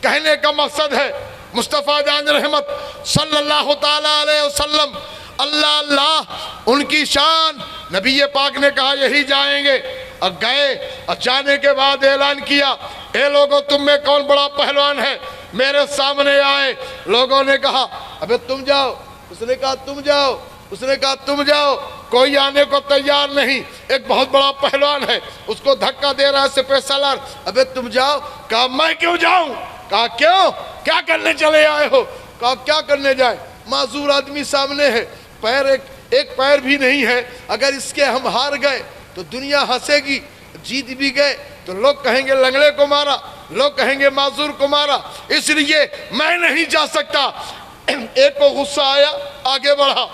کہنے کا مقصد ہے مصطفیٰ جان رحمت صلی اللہ تعالیٰ علیہ وسلم, اللہ اللہ ان کی شان. نبی پاک نے کہا یہی جائیں گے, اور گئے, اور جانے کے بعد اعلان کیا اے لوگوں تم میں کون بڑا پہلوان ہے, میرے سامنے آئے. لوگوں نے کہا ابے تم جاؤ, اس نے کہا تم جاؤ, اس نے کہا تم جاؤ, کوئی آنے کو تیار نہیں. ایک بہت بڑا پہلوان ہے, اس کو دھکا دے رہا ہے سپہ سالار, ابے تم جاؤ. کہا میں کیوں جاؤں, کہا کیوں, کیا کرنے چلے آئے ہو, کہا کیا کرنے جائیں, معذور آدمی سامنے ہے, پیر ایک پیر بھی نہیں ہے, اگر اس کے ہم ہار گئے تو دنیا ہنسے گی, جیت بھی گئے تو لوگ کہیں گے لنگڑے کو مارا, لوگ کہیں گے معذور کو مارا, اس لیے میں نہیں جا سکتا. ایک کو غصہ آیا, آگے بڑھا,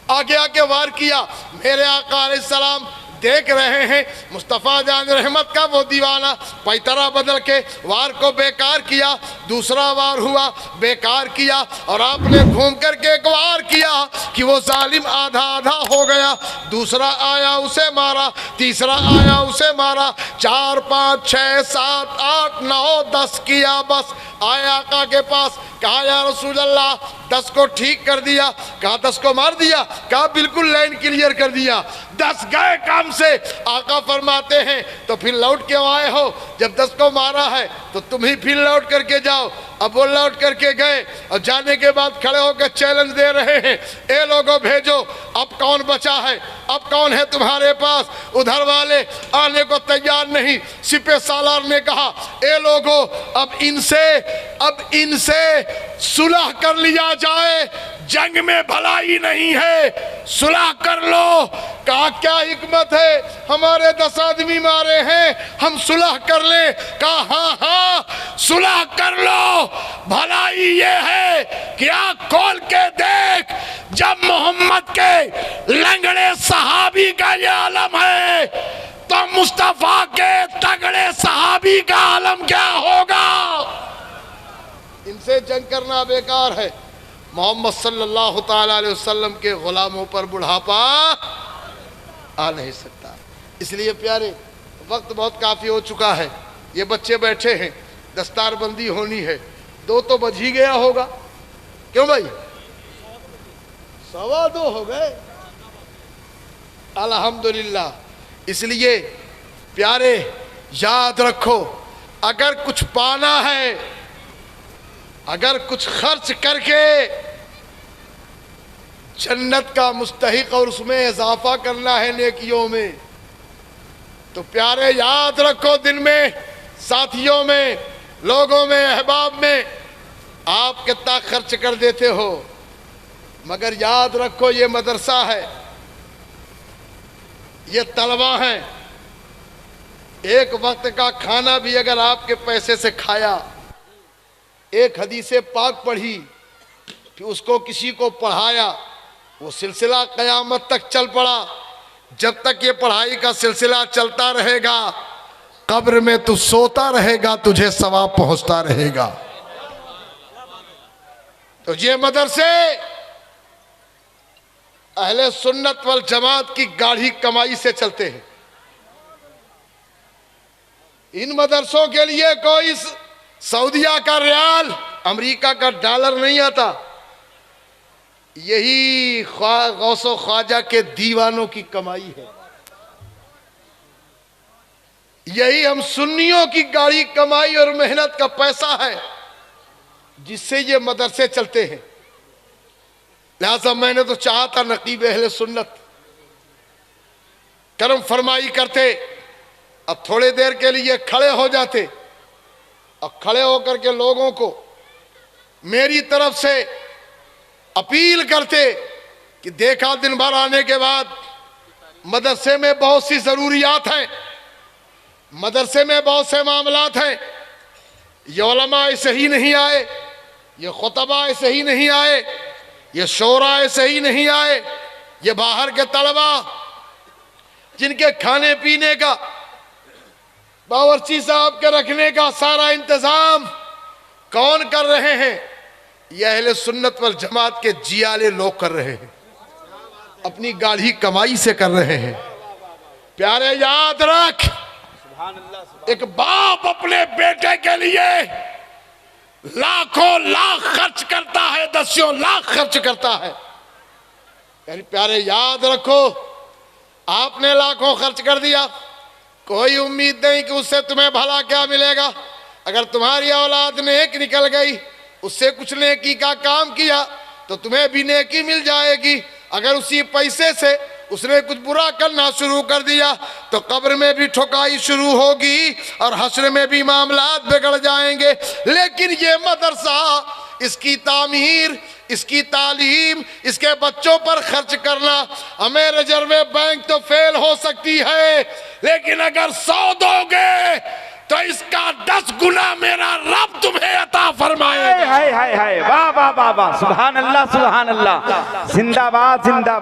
آگے آ کے وار کیا. میرے آقا علیہ السلام دیکھ رہے ہیں مصطفیٰ جان رحمت کا وہ دیوانہ پیترا بدل کے وار کو بیکار کیا. دوسرا وار ہوا, بیکار کیا, اور آپ نے گھوم کر کے ایک وار کیا کہ وہ ظالم آدھا آدھا ہو گیا. دوسرا آیا اسے مارا, تیسرا آیا اسے مارا, 4 5 6 7 8 9 10 کیا. بس آئے آقا کے پاس, کہا یا رسول اللہ 10 کو ٹھیک کر دیا, کہا 10 کو مار دیا, کہا بالکل لائن کلیئر کر دیا, 10 گئے کام سے. آقا فرماتے ہیں تو پھر لوٹ کے آئے ہو, جب 10 کو مارا ہے تو تم ہی پھر لوٹ کر کے جاؤ. اب وہ لوٹ کر کے گئے, اور جانے کے بعد کھڑے ہو کے چیلنج دے رہے ہیں اے لوگوں بھیجو, اب کون بچا ہے, اب کون ہے تمہارے پاس. ادھر والے آنے کو تیار نہیں. سپہ سالار نے کہا اے لوگوں اب ان سے صلح کر لیا جائے, جنگ میں بھلائی نہیں ہے, صلح کر لو. کہا کیا حکمت ہے, ہمارے 10 آدمی مارے ہیں, ہم صلح کر لیں. کہا ہاں ہاں صلح کر لو, بھلائی یہ ہے کہ آنکھ کھول کے دیکھ, جب محمد کے لنگڑے صحابی کا یہ عالم ہے تو مصطفیٰ کے تگڑے صحابی کا عالم کیا ہوگا. ان سے جنگ کرنا بیکار ہے. محمد صلی اللہ تعالیٰ علیہ وسلم کے غلاموں پر بڑھاپا آ نہیں سکتا. اس لیے پیارے وقت بہت کافی ہو چکا ہے, یہ بچے بیٹھے ہیں, دستار بندی ہونی ہے, 2 تو بج ہی گیا ہوگا, کیوں بھائی 2:15 ہو گئے. الحمدللہ. اس لیے پیارے یاد رکھو, اگر کچھ پانا ہے, اگر کچھ خرچ کر کے جنت کا مستحق اور اس میں اضافہ کرنا ہے نیکیوں میں, تو پیارے یاد رکھو دن میں, ساتھیوں میں, لوگوں میں, احباب میں آپ کتنا خرچ کر دیتے ہو, مگر یاد رکھو یہ مدرسہ ہے, یہ طلبہ ہیں. ایک وقت کا کھانا بھی اگر آپ کے پیسے سے کھایا, ایک حدیث پاک پڑھی, پھر اس کو کسی کو پڑھایا, وہ سلسلہ قیامت تک چل پڑا. جب تک یہ پڑھائی کا سلسلہ چلتا رہے گا, قبر میں تو سوتا رہے گا, تجھے ثواب پہنچتا رہے گا. تو یہ مدرسے اہل سنت والجماعت کی گاڑھی کمائی سے چلتے ہیں. ان مدرسوں کے لیے کوئی سعودیہ کا ریال امریکہ کا ڈالر نہیں آتا. یہی غوث و خواجہ کے دیوانوں کی کمائی ہے. یہی ہم سنیوں کی گاڑی کمائی اور محنت کا پیسہ ہے جس سے یہ مدرسے چلتے ہیں. لہذا میں نے تو چاہا تھا نقیب اہل سنت کرم فرمائی کرتے، اب تھوڑے دیر کے لیے کھڑے ہو جاتے اور کھڑے ہو کر کے لوگوں کو میری طرف سے اپیل کرتے کہ دیکھا دن بھر آنے کے بعد مدرسے میں بہت سی ضروریات ہیں، مدرسے میں بہت سے معاملات ہیں. یہ علماء صحیح نہیں آئے، یہ خطباء صحیح نہیں آئے، یہ شورا صحیح نہیں آئے، یہ باہر کے طلباء جن کے کھانے پینے کا، باورچی صاحب کے رکھنے کا سارا انتظام کون کر رہے ہیں؟ یہ اہل سنت والجماعت کے جیالے لوگ کر رہے ہیں، اپنی گاڑھی کمائی سے کر رہے ہیں. پیارے یاد رکھ، ایک باپ اپنے بیٹے کے لیے لاکھوں لاکھ خرچ کرتا ہے، دسیوں لاکھ خرچ کرتا ہے. یعنی پیارے یاد رکھو، آپ نے لاکھوں خرچ کر دیا، کوئی امید نہیں کہ اس سے تمہیں بھلا کیا ملے گا. اگر تمہاری اولاد نیک نکل گئی، اس سے کچھ نیکی کا کام کیا تو تمہیں بھی نیکی مل جائے گی. اگر اسی پیسے سے اس نے کچھ برا کرنا شروع کر دیا تو قبر میں بھی ٹھکائی شروع ہوگی اور حشر میں بھی معاملات بگڑ جائیں گے. لیکن یہ مدرسہ، اس کی تعمیر، اس کی تعلیم، اس کے بچوں پر خرچ کرنا، ہمیں ریزرو بینک تو فیل ہو سکتی ہے لیکن اگر 100 دو گے تو اس کا 10 گنا میرا رب تمہیں عطا فرمائے گا. ہائے ہائے ہائے، واہ واہ واہ واہ، سبحان اللہ سبحان اللہ، زندہ باد زندہ باد.